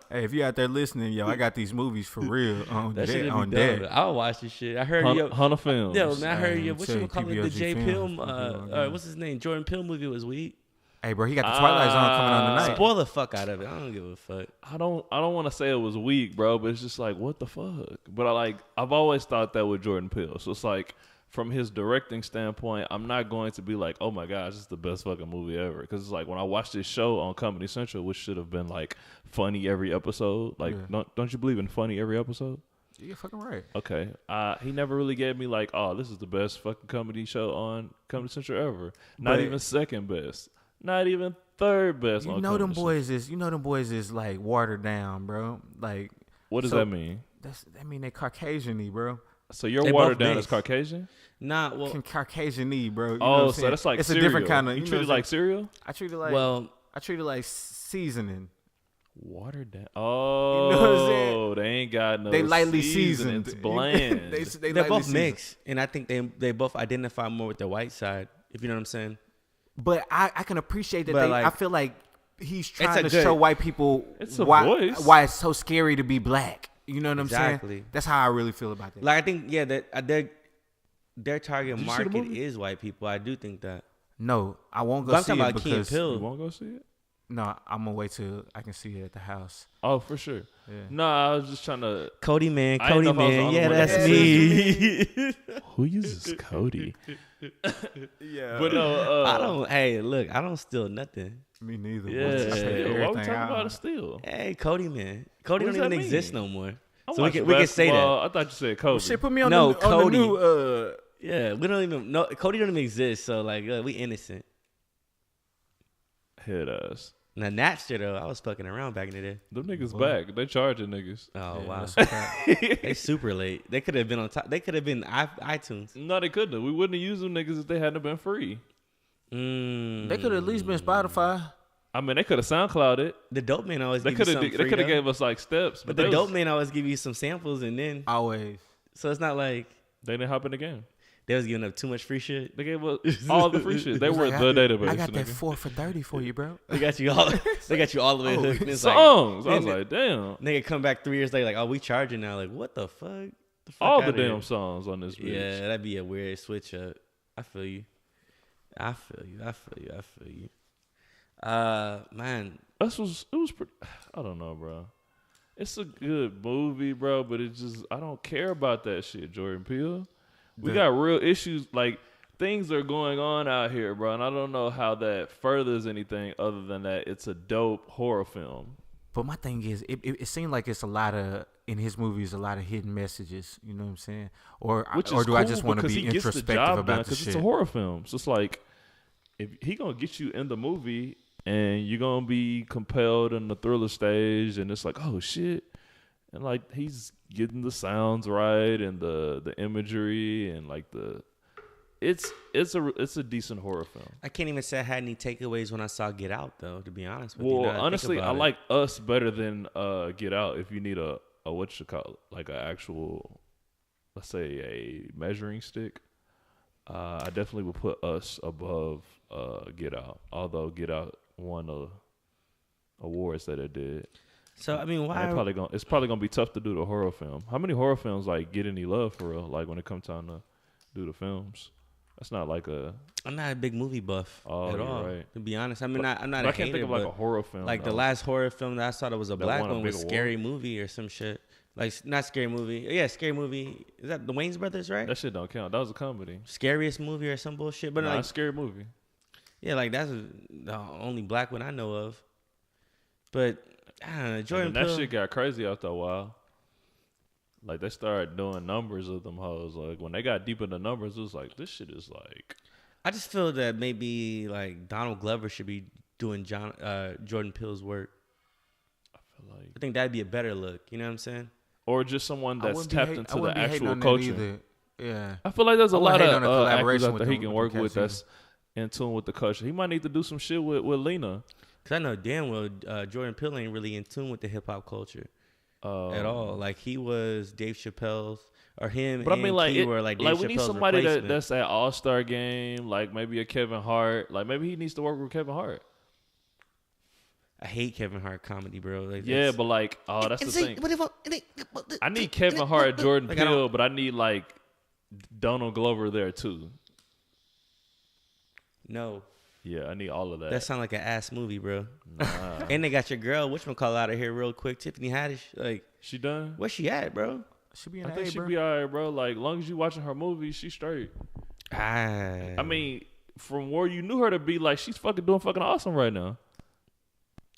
Hey, if you out there listening, yo, I got these movies for real on That shit'd on be dope. deck. I'll watch this shit. I heard Hunter Films. Yo, man, I heard Hey, you. What tell you you, call it? The PPOG J Films, Pilm. What's his name? Jordan Peele movie was weak. Hey, bro, he got the Twilight Zone coming on tonight. Spoil the fuck out of it. I don't give a fuck. I don't want to say it was weak, bro, but it's just like, what the fuck? But I've always thought that with Jordan Peele. So it's like, from his directing standpoint, I'm not going to be like, oh my gosh, this is the best fucking movie ever. Because it's like, when I watched this show on Comedy Central, which should have been like funny every episode. Like, don't you believe in funny every episode? You're fucking right. Okay. He never really gave me like, oh, this is the best fucking comedy show on Comedy Central ever. Not even second best. Not even third best. You on know Comedy them boys is like watered down, bro. Like, What does that mean? I mean they Caucasian-y, bro. So you're They watered both down mixed. as Caucasian? Nah, well, Caucasian-y, bro. You know Oh, what I'm so saying? that's like it's cereal. a different kind of. You know treat what it I'm like cereal? I treat it like. well, I treat it like seasoning. Watered down. Oh, You know what I'm saying? They ain't got no. They lightly season. seasoned. It's bland. they they're lightly both seasoned. mixed, and I think they both identify more with the white side. If you know what I'm saying. But I can appreciate that. But, like, I feel like he's trying a to good- show white people It's a why voice. it's so scary to be black. You know what I'm Exactly. saying? That's how I really feel about that. Like, I think, yeah, that their target Did you see the market movie? is white people. I do think that. No, I won't go But I'm see talking it about Key and because You Peele. want to go see it? no, I'm gonna wait till I can see it at the house. Oh, for sure. Yeah. No, I was just trying to. Cody man, I didn't know if I was the only yeah, one that's that me. Who uses Cody? Yeah, But no, I don't. Hey, look, I don't steal nothing. Me neither. boy. Yeah, I pay why we everything talking out. about a steal? Hey, Cody man, Cody What don't does that even exist mean? no more. I So we watch can say that. basketball. I thought you said Kobe. Shit, put me on No, the Cody. new. Yeah, we don't even know. Cody don't even exist. So like, we innocent. Head ass. Now Napster though, I was fucking around back in the day. Them niggas back. They charging niggas. Oh Yeah, wow, that's okay. they super late. They could have been on top. They could have been iTunes. No, they couldn't have. We wouldn't have used them niggas if they hadn't been free. They could have at least been Spotify. I mean, they could have SoundCloud it. The dope man always They give you could have. something They free, could have though. gave us like steps. But they the was- dope man always give you some samples, and then Always. so it's not like They didn't hop in the game. they was giving up too much free shit. They gave us all the free shit. They It's were like, the database. I got that nigga. 4 for $30 for you, bro. They got you all. They got you all the way Oh, hooked. And it's songs. I was then like, damn. nigga come back 3 years later, like, oh, we charging now. Like, what the fuck? The fuck All the outta damn here. songs on this bitch. Yeah, that'd be a weird switch up. I feel you. I feel you. Man, It was pretty, I don't know, bro. It's a good movie, bro, but it just, I don't care about that shit, Jordan Peele. We got real issues, like, things are going on out here, bro, and I don't know how that furthers anything other than that it's a dope horror film. But my thing is, it seemed like it's a lot of, in his movies, a lot of hidden messages. You know what I'm saying? Or do I just want to be introspective about the shit? It's a horror film. So it's like, if he going to get you in the movie and you're going to be compelled in the thriller stage and it's like, oh, shit. And, like, he's getting the sounds right and the imagery and, like, it's a decent horror film. I can't even say I had any takeaways when I saw Get Out, though, to be honest with you. Well, now that I think honestly, I about it. like Us better than Get Out if you need a what you call it, like an actual, let's say, a measuring stick. I definitely would put Us above Get Out, although Get Out won the awards that it did. So, I mean, why? It's probably gonna be tough to do the horror film. How many horror films like get any love for real? Like when it comes time to do the films, that's not like a. I'm not a big movie buff Oh, at you're all, right. to be honest. I mean, I'm not But a I can't hater, think of like but a horror film. like the though. last horror film that I saw that was a That black won a one was big Scary Movie or some shit. Like, not Scary Movie. Yeah, Scary Movie. Is that the Wayans Brothers, right? That shit don't count. That was a comedy. Scariest Movie or some bullshit. But Nah, like, a scary movie. yeah, like that's the only black one I know of. But I don't know, Jordan that Peele. shit got crazy after a while. Like they started doing numbers of them hoes. Like when they got deep in the numbers, it was like this shit is like. I just feel that maybe like Donald Glover should be doing Jordan Peele's work. I feel like. I think that'd be a better look. You know what I'm saying? Or just someone that's tapped into the actual culture. culture. Yeah, I feel like there's a lot of actors collaboration out there he with can work with that's in tune with the culture. He might need to do some shit with Lena. Cause I know damn well Jordan Peele ain't really in tune with the hip hop culture at all. Like he was Dave Chappelle's or him. But I mean, like, were like Dave like we need Chappelle's somebody replacement. that's at All-Star game, like maybe a Kevin Hart. Like maybe he needs to work with Kevin Hart. I hate Kevin Hart comedy, bro. Like, Yeah, but like, oh, that's the thing. I need Kevin Hart and Jordan Like, Peele, but I need like Donald Glover there too. No, Yeah, I need all of that. that sound like an ass movie, bro. Nah. And they got your girl, whatchamacallit, out of here real quick, Tiffany Haddish. Like, She done? where's she at, bro? should be in I the think A, she'll bro. be all right, bro. Like, long as you watching her movies, she's straight. I mean, from where you knew her to be, like, she's fucking doing fucking awesome right now.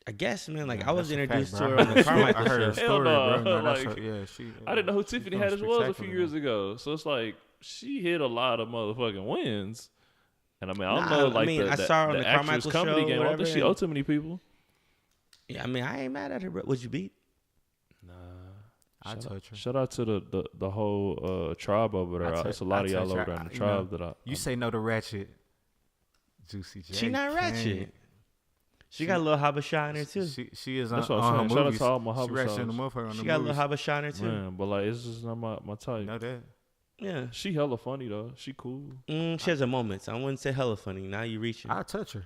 I guess, man. Like, Yeah, I was that's a introduced fact, to bro. her on the Carmichael I heard her show. Hell story, no. bro. No, that's Like, her, yeah, she. I didn't know who Tiffany doing Haddish was a few spectacular, years man. ago. So it's like, she hit a lot of motherfucking wins. And I mean, I don't Nah, know, I like, mean, I saw her on the actress Carmichael comedy show, game. I don't think whatever, she and- owed too many people. Yeah, I mean, I ain't mad at her, bro. Would you beat? Nah. I touch her. Shout out to the whole tribe over there. It's a lot of y'all over there in the tribe that I. You say no to Ratchet, Juicy J. She not ratchet. can't. She got a little Habasha in her, too. She is on, That's what I'm on her saying. Shout out movies. to all my She Habashas. ratchet in the motherfucker on She the got a movies. little Habasha in her, too. Man, but like, it's just not my type. You know that. Yeah. She hella funny though. She cool. She has her moments. I wouldn't say hella funny. Now you reaching. I touch her.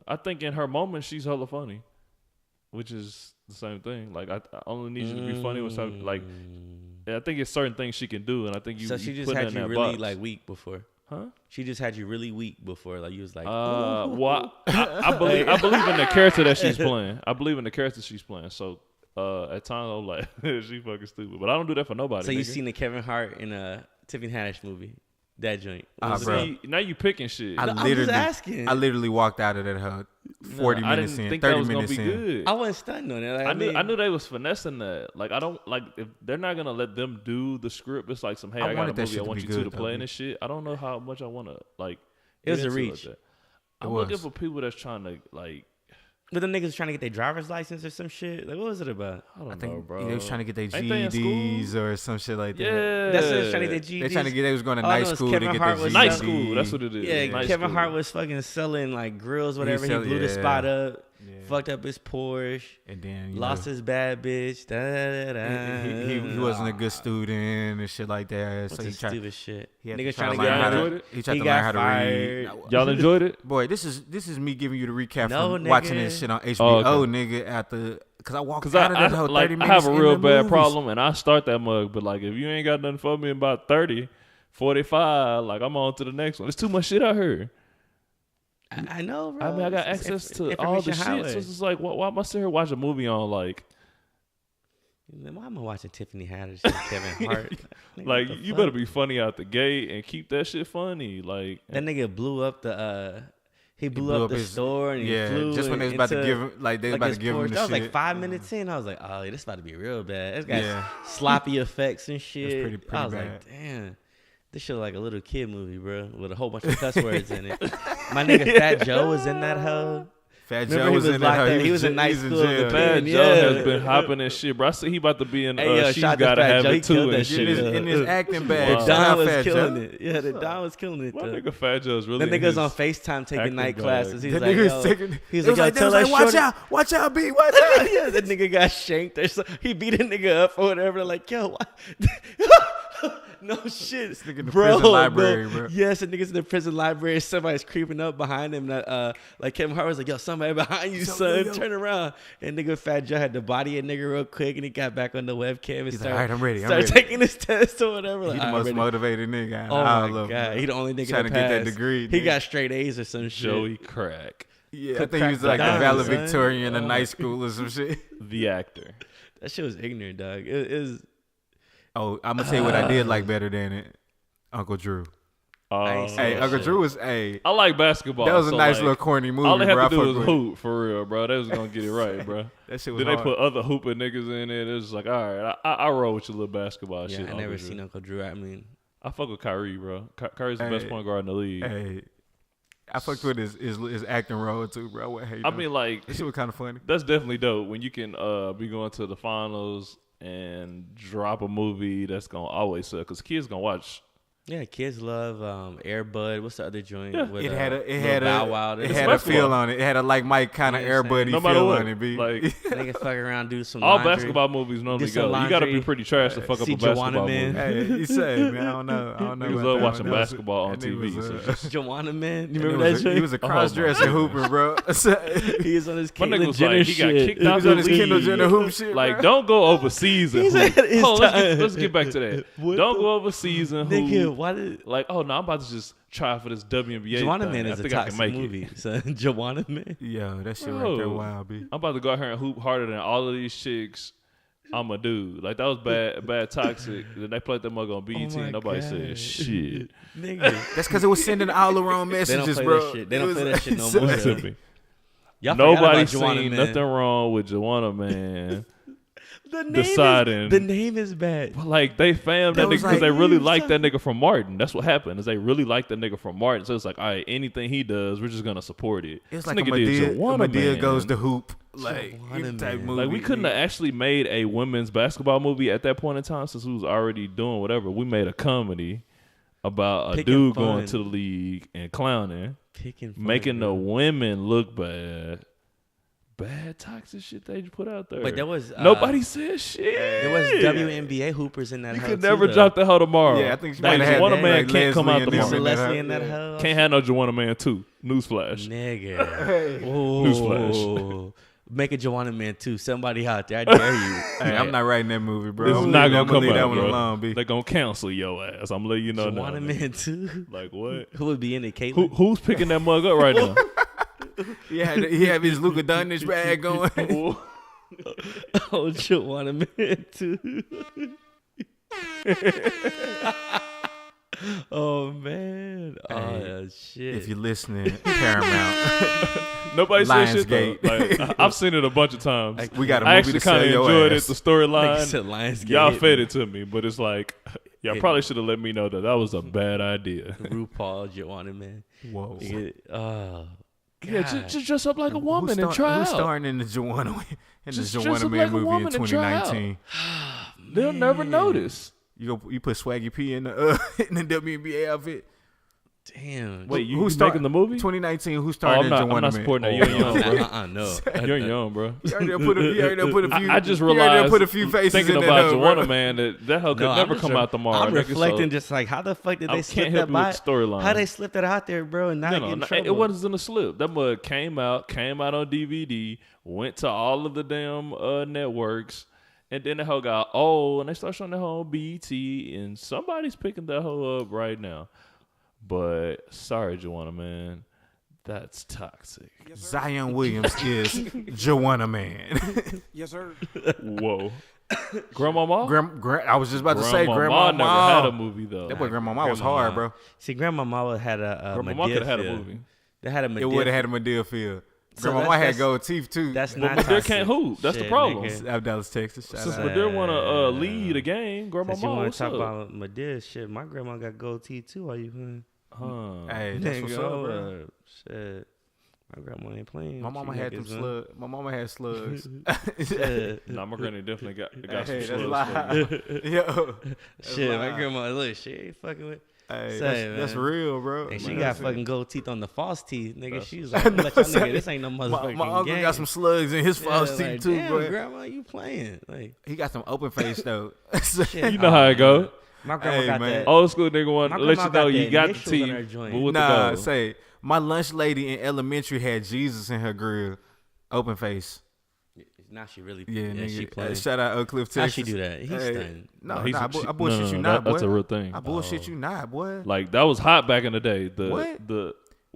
I think in her moment she's hella funny, which is the same thing. Like I only need you to be funny with something. Like I think it's certain things she can do, and I think you. So she you just put her had in you that really box. like weak before. Huh? She just had you really weak before. Like you was like, Well, I believe in the character that she's playing. I believe in the character she's playing. So at times I'm like, she fucking stupid, but I don't do that for nobody. so you nigga. seen the Kevin Hart in a Tiffany Haddish movie? That joint. Ah, bro. See, now you picking shit. I'm just asking. I literally walked out of that hut 40 I minutes didn't in, think 30 that was gonna minutes be in. good. I wasn't stunned on it. Like, I knew they was finessing that. Like I don't like if they're not gonna let them do the script. It's like some hey, I got a wanted that movie. shit I to want be you two to good, play though, in this shit. I don't know how much I want to like. It was get a into reach. Like It I'm was. looking for people that's trying to like. But the niggas trying to get their driver's license or some shit. Like, what was it about? I don't I know, think bro. they was trying to get their Ain't they in GEDs school? or some shit like that. Yeah, That's what they was trying to get their GEDs. They was going to All I night know is school Kevin to get Hart their was GED. Night school. That's what it is. Yeah, Night Kevin school. Hart was fucking selling like grills, whatever. He sell- blew the yeah. spot up, Yeah. fucked up his Porsche, And then you lost know, his bad bitch. Da, da, da, he wasn't a good student and shit like that. What's So he this tried. stupid shit? He had to Niggas try trying to learn get how out enjoyed of it? He tried He to learn got how to read. fired. Y'all enjoyed it? Boy, this is me giving you the recap No, from nigga. watching this shit on HBO, okay. nigga. After because I walked Because out of that whole 30 I minutes. have a in real the bad movies. problem, and I start that mug. But like, if you ain't got nothing for me in about 30, 45, like I'm on to the next one. There's too much shit out here. I know, bro. I mean, I got It's access to all the information shit. highway. So it's just like, why am I sitting here watching a movie on like? Why am I watching Tiffany Haddish and Kevin Hart? Nigga, Like what the you fuck? better be funny out the gate and keep that shit funny. Like That nigga blew up the he blew up the his- store and he flew just when they was about to into, give him, like they was like, about his to give him Porsche. the That was shit. like 5 minutes in. I was like, oh, this about to be real bad. This got Yeah. sloppy effects and shit. pretty I was bad. like, damn. This shit like a little kid movie, bro, with a whole bunch of cuss words in it. My nigga Fat Joe was in that hoe. Fat Remember Joe he was was in locked that. up. He was in night school in the jail. bed. Fat Yeah. Joe has been hopping and shit, bro. I see he about to be in. Hey, yo, She's shout out to gotta Fat have Joe. He it too killed that and shit. shit. In his acting The bag. Wow. Shout Don out was Fat killing Joe. it. Yeah, the Don was killing it. My though. nigga Fat Joe's really. Them in niggas his on FaceTime taking acting night bag. classes. He's That like, nigga yo. was taking. He's It was like, like, yo, they tell was that like, shorty. watch out, B, watch out. Yeah, that nigga got shanked. He beat a nigga up or whatever. They're like, yo, what? No shit. This nigga in the prison library, bro. Yes, the nigga's in the prison library. Somebody's creeping up behind him. Like Kevin Hart was like, yo, somebody behind you, son. yo. Turn around. And nigga Fat Joe had to body a nigga real quick, and he got back on the webcam and He's like, started, all right, I'm ready. started taking his test or whatever. Like, He the "All right, most ready." motivated nigga. Oh I my love god, him. he the only nigga Trying that to get that passed. degree. He nigga. got straight A's or some shit. Joey Crack. Yeah, I think he was like the diamonds, valedictorian in a night school or some shit. The actor. That shit was ignorant, dog. It was. Oh, I'm gonna tell you what I did like better than it. Uncle Drew. Hey, Uncle Drew was I like basketball. That was a nice little corny movie. All they bro. had to do was hoop for real, bro. They was gonna get it right, bro. That shit was Then hard. they put other hooping niggas in it. It was like, all right, I roll with your little basketball shit. I never seen Uncle Drew. I mean, I fuck with Kyrie, bro. Kyrie's the best point guard in the league. Hey, I fucked with his acting role too, bro. I mean, like, that shit was kind of funny. That's definitely dope when you can be going to the finals and drop a movie that's gonna always sell because kids gonna watch. Yeah, kids love Air Bud. What's the other joint? Yeah. With, It had a feel on it. It had a like Mike kind of Air Buddy no matter feel what, on it. B. Like nigga fuck around, do some. all laundry. basketball movies normally some go. You got to be pretty trash to fuck up see a basketball Jhunna, movie. man. Hey, you say, man, I don't know. Niggas love watching basketball on TV. Jhunna, man. You remember that shit? He was a cross-dressing hooper, bro. He was on his My nigga Caitlyn was Jenner like, he got shit. kicked He out was the on his Kendall Jenner league. hoop shit, Like, bro. don't go overseas and He's hoop. at his Hold on, time. let's get back to that. Don't go overseas and hoop. Nigga, why did Like, oh no, I'm about to just try for this WNBA Jhunna thing. Man I is a think I can toxic make movie? it. So Jhunna Man. Yo, that shit right Bro, there, wild, B. I'm about to go out here and hoop harder than all of these chicks. I'm a dude. Like, that was bad toxic. Then they played that mug on BET and nobody said shit. Nigga. That's because it was sending all the wrong They don't messages, play bro. that shit. They don't play that shit no more. Listen to me. Y'all forgot Nobody about Jhunna seen Man. nothing wrong with Jhunna Man. The name deciding. the name is bad. But like they famed that That nigga was because like- they really liked that nigga from Martin. That's what happened. Is they really liked that nigga from Martin. So it's like, all right, anything he does, we're just gonna support it. It's This like a nigga did Jhunna Medea Man. goes to hoop. Like, Jhunna type Man. movie. Like we couldn't have actually made a women's basketball movie at that point in time since we was already doing whatever. We made a comedy about a Picking dude fun. going to the league and clowning, Picking fun, making the bro. women look bad. Bad toxic shit they put out there. But there was nobody said shit. There was WNBA hoopers in that. You hoe could too, never though. drop the hell tomorrow. Yeah, I think she Like, might have had Jhunna that, Man like, can't come out Leslie and tomorrow. them in that Leslie hoe. in that hoe. Can't have no Jhunna Man 2. Newsflash. Nigga. Newsflash. Make a Jhunna Man too. Somebody out there, I dare you. Hey, I'm not writing that movie, bro. This is I'm not leave gonna come that out, one bro. alone, B. They gonna cancel your ass. I'm letting you know now. Jhunna nigga. Man too. Like what? Who would be in it? Caitlyn. Who's picking that mug up right now? He had his Luka Doncic bag going. Oh, Jhunna Man too. Oh man. Oh shit. If you're listening, Paramount. Nobody said shit though. Lionsgate. Like, I've seen it a bunch of times. We got a I movie actually to sell kind of your enjoyed ass. it. The Nigga said storyline. Lionsgate. Y'all fed it to me, but it's like y'all probably should have let me know that was a bad idea. RuPaul, Jhunna Man. Whoa. Oh. Yeah, just dress up like a woman and Who's try out. starring in the Jhunna Just dress Man up like a movie in woman and try out. 2019? They'll never notice. You put Swaggy P in the WNBA outfit. Damn. Wait, you Who's making the movie? 2019. Who's Oh, starring I'm in Jhunna not Man? supporting that. You're young, bro. No. You're young, bro. You already done put a few. I just you already done realized, put a few faces thinking in about that hoe, Jhunna bro. Man, that hell could never come out tomorrow. I'm nigga, reflecting so just like, how the fuck did I they slip can't that help you by? with the storyline. How they slipped that out there, bro, and not get in trouble? It wasn't a slip. That mug came out on DVD, went to all of the damn networks, and then the hoe got old, and they started showing the hoe on BET, and somebody's picking that hoe up right now. But sorry, Jhunna Man, that's toxic. Zion Williams is Jhunna Man. Yes, sir. Whoa. Grandmama? I was just about to say Grandmama Grandmama. never had a movie though. That boy Grandmama was hard, bro. See, Grandmama had a Grandmama Medea could have had a feel. movie. They had a It Medea. would have had a Medea feel. So Grandmama that's- had gold teeth too. That's But not Medea toxic. can't hoop. That's the Shit, problem. nigga. Out of Dallas, Texas. Shout Since out. Medea want to lead a game, Grandmama, Since you want what's to talk up? about Medea shit, my grandma got gold teeth too. Are you playing? Hey, that's what's up, bro. Shit. My grandma ain't playing. My mama She had them niggas, man. slugs. My mama had slugs. Shit. Nah, my granny definitely got Hey, some that's slugs. for you. live. Yo, Shit, my live. grandma, look, she ain't fucking with. Hey, Say, that's man. real, bro. And she Man, got that's fucking it. gold teeth on the false teeth, nigga. That's- She's like, let y'all nigga, this ain't no motherfucking My uncle game. got some slugs in his false teeth like, too, damn, bro. grandma, you playing? Like, He got some open face though. shit. You know how it go. My grandma Hey, got man. that. Old school nigga want My to let grandma you know got you the got the initials in her teeth, joint. but with Nah, the gold. say my lunch lady in elementary had Jesus in her grill, open face. Now she really, Yeah, nigga. she playing. Shout out Oak Cliff, How Texas. she do that? He's stunning. No, he's nah, a- I bullshit no, you not, boy. That's a real thing. I bullshit you not, boy. Like that was hot back in the day. What?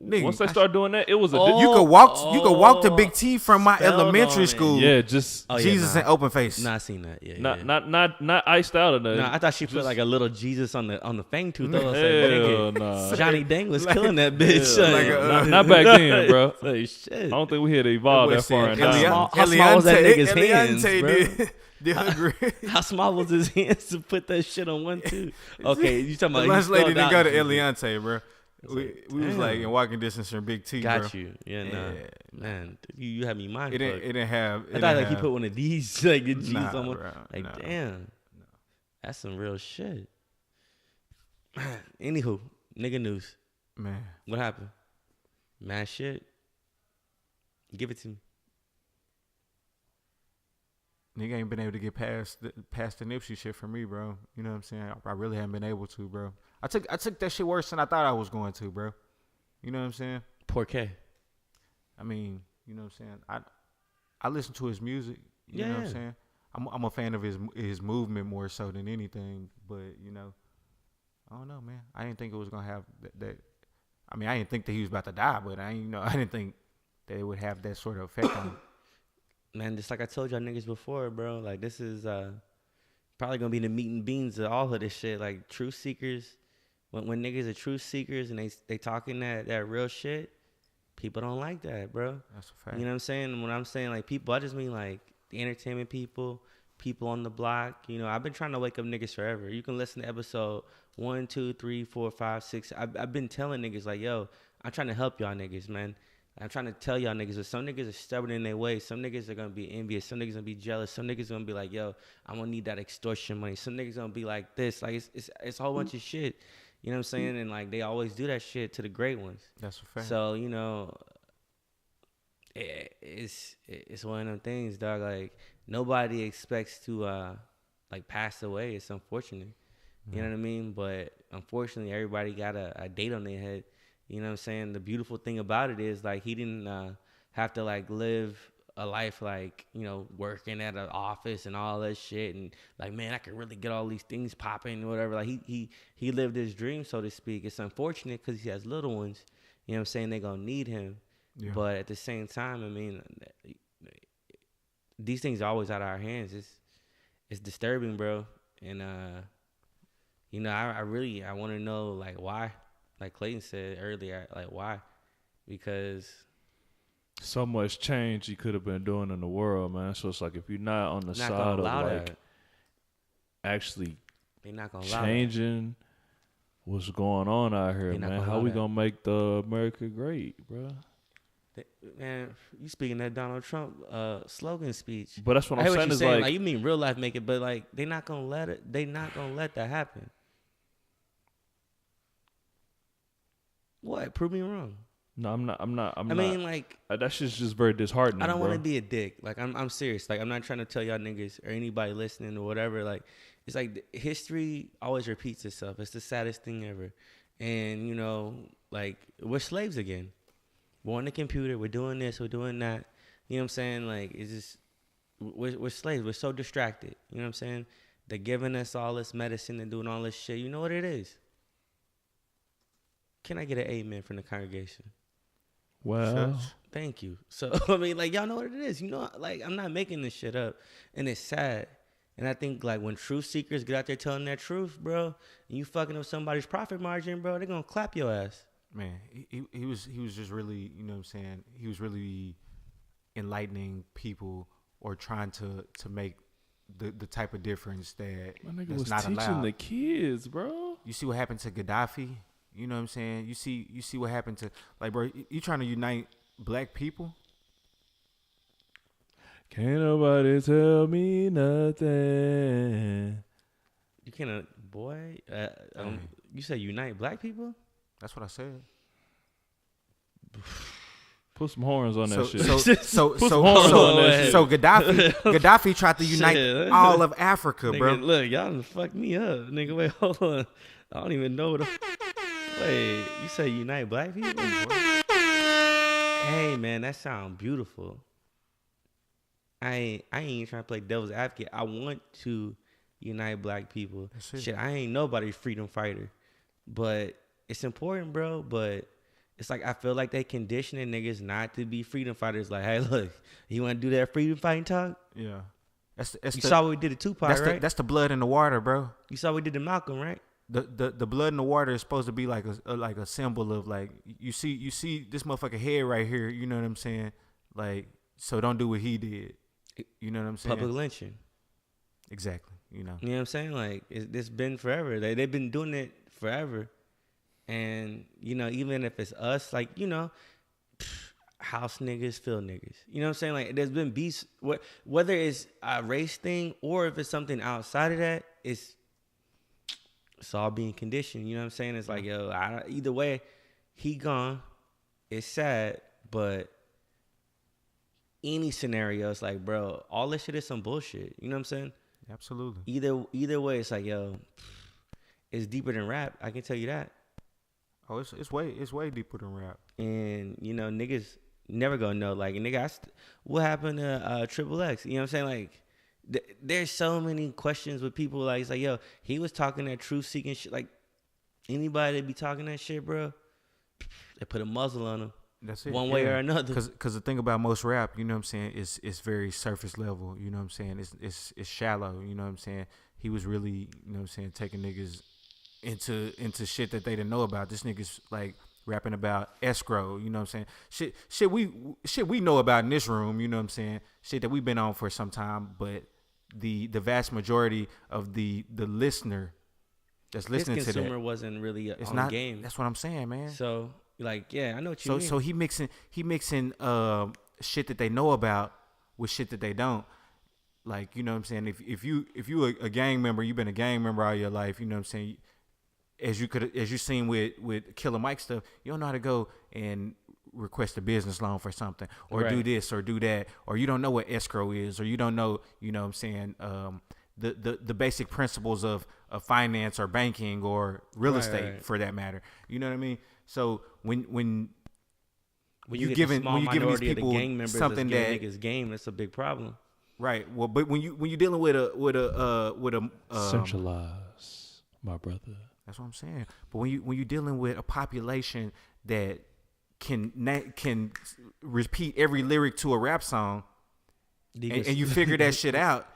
Nigga, once they start doing that, it was a you could walk to Big T from my elementary school. yeah, just Jesus and open face. Nah, I seen that. Yeah, not iced out or nothing. No, I thought she put like a little Jesus on the fang tooth. Though. Hell nah. Johnny Dang was killing that bitch. Not back then, bro. Like, shit. I don't think we had to evolve that far in How time. small was that nigga's hands, bro? How small was his hands to put that shit on one tooth? Okay, you talking about the lunch lady didn't go to Jesus. Eliante, bro. We was like in walking distance from Big T, Got bro. you. Yeah, nah. Man, you had me mind. It didn't have. I thought like he put one of these like the G's on one. Bro, Like damn, that's some real shit. Anywho, nigga news. Man, What happened? Mad shit. Give it to me. nigga ain't been able to get past the Nipsey shit for me, bro. You know what I'm saying? I really haven't been able to, bro. I took that shit worse than I thought I was going to, bro. You know what I'm saying? Poor K. I mean, you know what I'm saying? I listen to his music. You know what I'm saying? I'm a fan of his movement more so than anything. But you know, I don't know, man. I didn't think it was gonna have that. I mean, I didn't think that he was about to die, but I didn't think that it would have that sort of effect on him. Man, just like I told y'all niggas before, bro. Like this is probably gonna be the meat and beans of all of this shit. Like truth seekers, when niggas are truth seekers and they talking that real shit, people don't like that, bro. That's a fact. You know what I'm saying? When I'm saying like people, I just mean like the entertainment people on the block. You know, I've been trying to wake up niggas forever. You can listen to episode 1, 2, 3, 4, 5, 6. I've been telling niggas like, yo, I'm trying to help y'all niggas, man. I'm trying to tell y'all niggas that some niggas are stubborn in their way. Some niggas are going to be envious. Some niggas going to be jealous. Some niggas going to be like, yo, I'm going to need that extortion money. Some niggas going to be like this. Like, it's a whole bunch of shit. You know what I'm saying? And, like, they always do that shit to the great ones. That's a fact. So, you know, it's one of them things, dog. Like, nobody expects to, like, pass away. It's unfortunate. You know what I mean? But, unfortunately, everybody got a date on their head. You know what I'm saying? The beautiful thing about it is, like, he didn't have to, like, live a life, like, you know, working at an office and all that shit. And, like, man, I could really get all these things popping or whatever. Like, he lived his dream, so to speak. It's unfortunate because he has little ones. You know what I'm saying? They're going to need him. Yeah. But at the same time, I mean, these things are always out of our hands. It's disturbing, bro. And, you know, I want to know, like, why. Like Clayton said earlier, like, why? Because so much change he could have been doing in the world, man. So it's like if you're not on the side of like that. Actually they're not gonna changing what's going on out here, man. How we gonna make the America great, bro? Man, you speaking that Donald Trump slogan speech. But that's what I'm saying. Is like you mean real life make it, but like they're not gonna let it. They not gonna let that happen. What? Prove me wrong. No, I'm not. I mean, like that shit's just very disheartening. I don't want to be a dick. Like I'm serious. Like I'm not trying to tell y'all niggas or anybody listening or whatever. Like it's like history always repeats itself. It's the saddest thing ever. And you know, like we're slaves again. We're on the computer. We're doing this. We're doing that. You know what I'm saying? Like it's just we're slaves. We're so distracted. You know what I'm saying? They're giving us all this medicine and doing all this shit. You know what it is? Can I get an amen from the congregation? Well, thank you. So, I mean, like, y'all know what it is. You know, like, I'm not making this shit up. And it's sad. And I think, like, when truth seekers get out there telling their truth, bro, and you fucking up somebody's profit margin, bro, they're going to clap your ass. Man, he was just really, you know what I'm saying? He was really enlightening people or trying to make the type of difference that my nigga that's was not teaching allowed. the kids, bro. You see what happened to Gaddafi? You know what I'm saying? You see what happened to, like, bro, you trying to unite black people? Can't nobody tell me nothing. You can't, boy. You said unite black people? That's what I said. Put some horns on that shit. So Gaddafi tried to unite all of Africa, nigga, bro. Look, y'all done fucked me up, nigga. Wait, hold on. I don't even know what. Wait, you say unite black people? Hey, man, that sounds beautiful. I ain't even trying to play devil's advocate. I want to unite black people. Shit, I ain't nobody's freedom fighter, but it's important, bro. But it's like I feel like they conditioning niggas not to be freedom fighters. Like, hey, look, you want to do that freedom fighting talk? Yeah. You saw what we did to Tupac, right? That's the blood in the water, bro. You saw what we did to Malcolm, right? The blood in the water is supposed to be like a symbol of like you see this motherfucker head right here. You know what I'm saying? Like, so don't do what he did. You know what I'm saying? Public lynching. Exactly. You know. You know what I'm saying? Like, it's been forever. They've been doing it forever. And, you know, even if it's us, like, you know, house niggas, field niggas. You know what I'm saying? Like, there's been beefs. Whether it's a race thing or if it's something outside of that, it's all being conditioned. You know what I'm saying? It's like, yo, either way, he gone. It's sad, but any scenario, it's like, bro, all this shit is some bullshit. You know what I'm saying? Absolutely. Either way, it's like, yo, it's deeper than rap. I can tell you that. Oh, it's way deeper than rap. And you know, niggas never gonna know. Like, nigga, what happened to Triple X? You know what I'm saying? Like, there's so many questions with people. Like, it's like, yo, he was talking that truth seeking shit. Like, anybody that be talking that shit, bro, they put a muzzle on him. That's it. One way or another. Because the thing about most rap, you know what I'm saying, it's very surface level. You know what I'm saying? It's shallow. You know what I'm saying? He was really, you know what I'm saying, taking niggas into shit that they didn't know about. This nigga's like rapping about escrow. You know what I'm saying? Shit we know about in this room. You know what I'm saying? Shit that we've been on for some time. But the vast majority of the listener that's listening to that, his consumer wasn't really on not game. That's what I'm saying, man. So. Like, yeah, I know what you mean. So he mixing shit that they know about with shit that they don't. Like, you know what I'm saying? If you a gang member, you've been a gang member all your life, you know what I'm saying? As you seen with Killer Mike stuff, you don't know how to go and request a business loan for something or do this or do that, or you don't know what escrow is, or you don't know, you know what I'm saying, the basic principles of finance or banking or real estate for that matter. You know what I mean? So when you giving these people the something that niggas game, that's a big problem. Right. Well, but when you dealing with a centralized, my brother. That's what I'm saying. But when you dealing with a population that can repeat every lyric to a rap song, and you figure that shit out.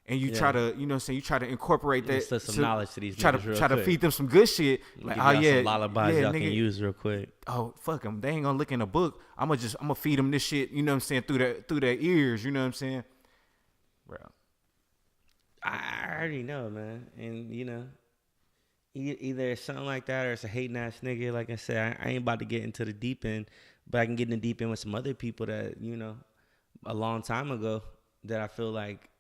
And you try to, you know what I'm saying, you try to incorporate that. Some knowledge to these try niggas to feed them some good shit. Like, oh yeah, some lullabies y'all nigga, can use real quick. Oh, fuck them. They ain't gonna look in a book. I'm gonna feed them this shit, you know what I'm saying, through their ears, you know what I'm saying? Bro. I already know, man. And, you know, either it's something like that or it's a hating ass nigga. Like I said, I ain't about to get into the deep end, but I can get in the deep end with some other people that, you know, a long time ago that I feel like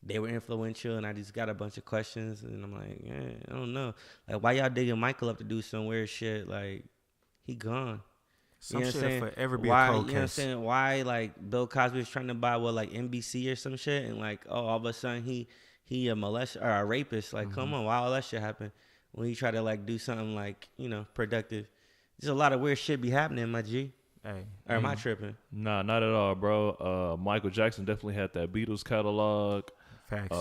they were influential, and I just got a bunch of questions, and I'm like, yeah, I don't know. Like, why y'all digging Michael up to do some weird shit? Like, he gone. Some you know shit forever be why, a cold case. You know what I'm case. saying? Why, like, Bill Cosby was trying to buy, like, NBC or some shit, and, like, oh, all of a sudden he a molester or a rapist. Like, come on, why all that shit happen? When he try to, like, do something, like, you know, productive. There's a lot of weird shit be happening, my G. Hey, or am I tripping? Nah, not at all, bro. Michael Jackson definitely had that Beatles catalog. Facts.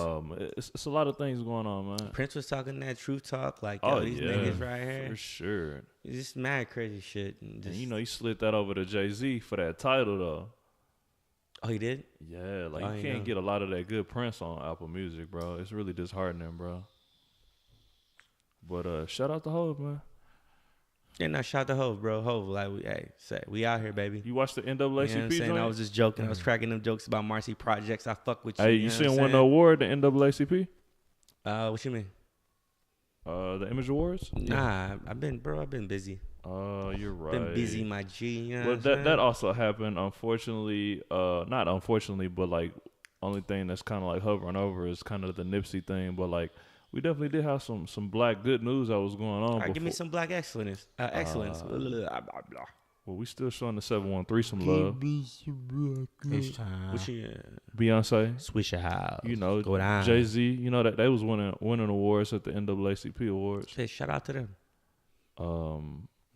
It's a lot of things going on, man. Prince was talking that truth talk, like, yo, these niggas right here. For sure. It's just mad crazy shit. And you know, he slid that over to Jay-Z for that title, though. Oh, he did? Yeah, like, you can't get a lot of that good Prince on Apple Music, bro. It's really disheartening, bro. But shout out to Hov, man. Yeah, no, shout to Hov, bro. Hov, like, we out here, baby. You watched the NAACP You know what I'm saying? joint? I was just joking. I was cracking them jokes about Marcy Projects. I fuck with you. Hey, you seen win the award, the NAACP? What you mean? The Image Awards? Nah, I've been busy. You're right. Been busy, my G. You know But that also happened, unfortunately. Not unfortunately, but like, only thing that's kind of like hovering over is kind of the Nipsey thing. But like, we definitely did have some black good news that was going on. All right, give me some black excellence. Well, we still showing the 713 some love. Each time. Beyonce, Swish your house. you know, Go down. Jay-Z, you know that they was winning awards at the NAACP awards. Hey, shout out to them.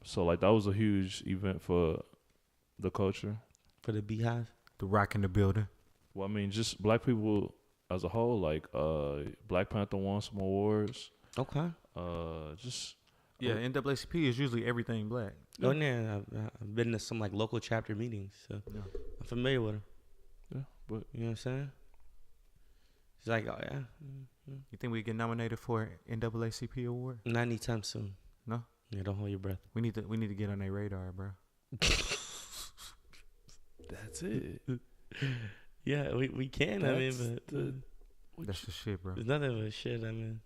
So like that was a huge event for the culture. For the Beehive. The Rock in the building. Well, I mean, just black people as a whole. Like Black Panther won some awards. Okay. Just Yeah, NAACP is usually everything black. Oh, yeah, I've been to some like local chapter meetings, so I'm familiar with them. Yeah, but you know what I'm saying? It's like, oh yeah. You think we get nominated for an NAACP award? Not anytime soon. No. Yeah, don't hold your breath. We need to get on their radar, bro. that's it. Yeah, we can. That's the shit, bro. There's nothing but shit. I mean,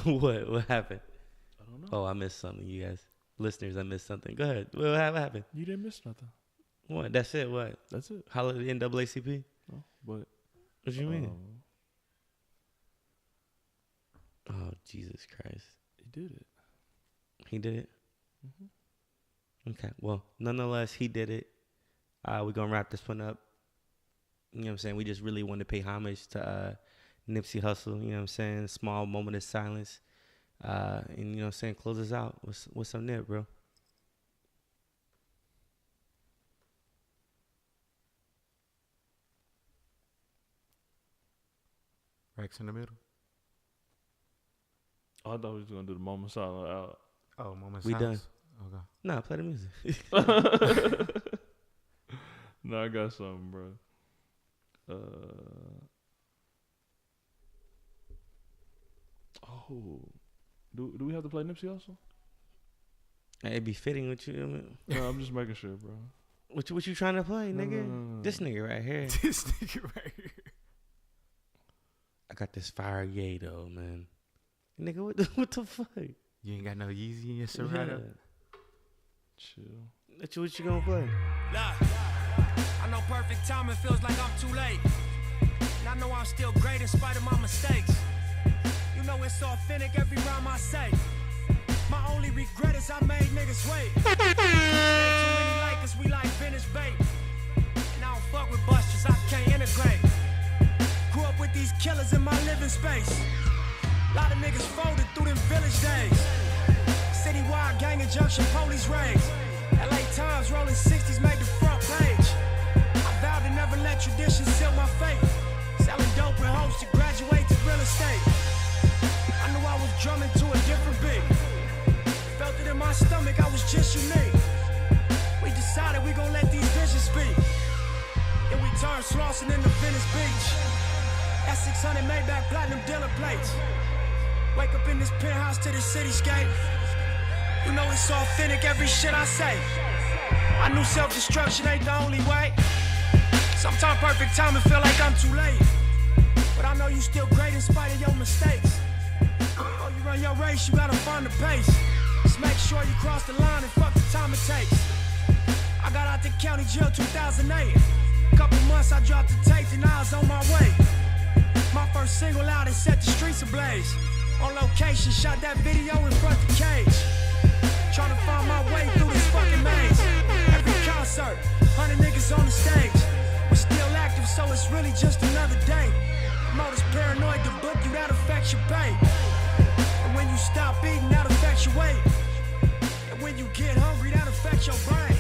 what happened? I don't know. Oh, I missed something, you guys, listeners. I missed something. Go ahead. What happened? You didn't miss nothing. What? That's it. What? That's it. Holiday NAACP? No, but What you mean? Oh, Jesus Christ! He did it. He did it. Mm-hmm. Okay. Well, nonetheless, he did it. We're gonna wrap this one up. You know what I'm saying? We just really want to pay homage to Nipsey Hussle. You know what I'm saying? Small moment of silence. And you know what I'm saying? Close us out. What's up, Nip, bro? Rex in the middle. Oh, I thought we was gonna do the moment silent out. Oh, moment We silence. done. Okay. Nah, play the music. No, I got something, bro. Do we have to play Nipsey Hussle? It'd be fitting with you. I mean, No, I'm just making sure, bro. what you trying to play, nigga? No. This nigga right here. This nigga right here. I got this fire yay though, man. Nigga, what the fuck? You ain't got no Yeezy in your Serato? Chill. What you gonna play? I know perfect timing feels like I'm too late. And I know I'm still great in spite of my mistakes. You know it's authentic every rhyme I say. My only regret is I made niggas wait. Too many Lakers, we like vintage bait. And I don't fuck with busters, I can't integrate. Grew up with these killers in my living space. Lot of niggas folded through them village days. Citywide gang injunction, police raids. LA Times rolling 60s made the front page. I vowed to never let tradition seal my fate. Selling dope in hopes to graduate to real estate. I knew I was drumming to a different beat. Felt it in my stomach, I was just unique. We decided we gon' let these visions speak. Then we turned Slauson into Venice Beach. S600 Maybach platinum dealer plates. Wake up in this penthouse to the cityscape. You know it's authentic, every shit I say. I knew self-destruction ain't the only way. Sometimes perfect timing feel like I'm too late. But I know you still great in spite of your mistakes. Oh, you run your race, you gotta find the pace. Just make sure you cross the line and fuck the time it takes. I got out the county jail 2008. Couple months I dropped the tape and I was on my way. My first single out and set the streets ablaze. On location, shot that video in front the cage. Trying to find my way through this fucking maze. Every concert, 100 niggas on the stage. We're still active, so it's really just another day. Promoters paranoid, to book you, that affects your pay. And when you stop eating, that affects your weight. And when you get hungry, that affects your brain.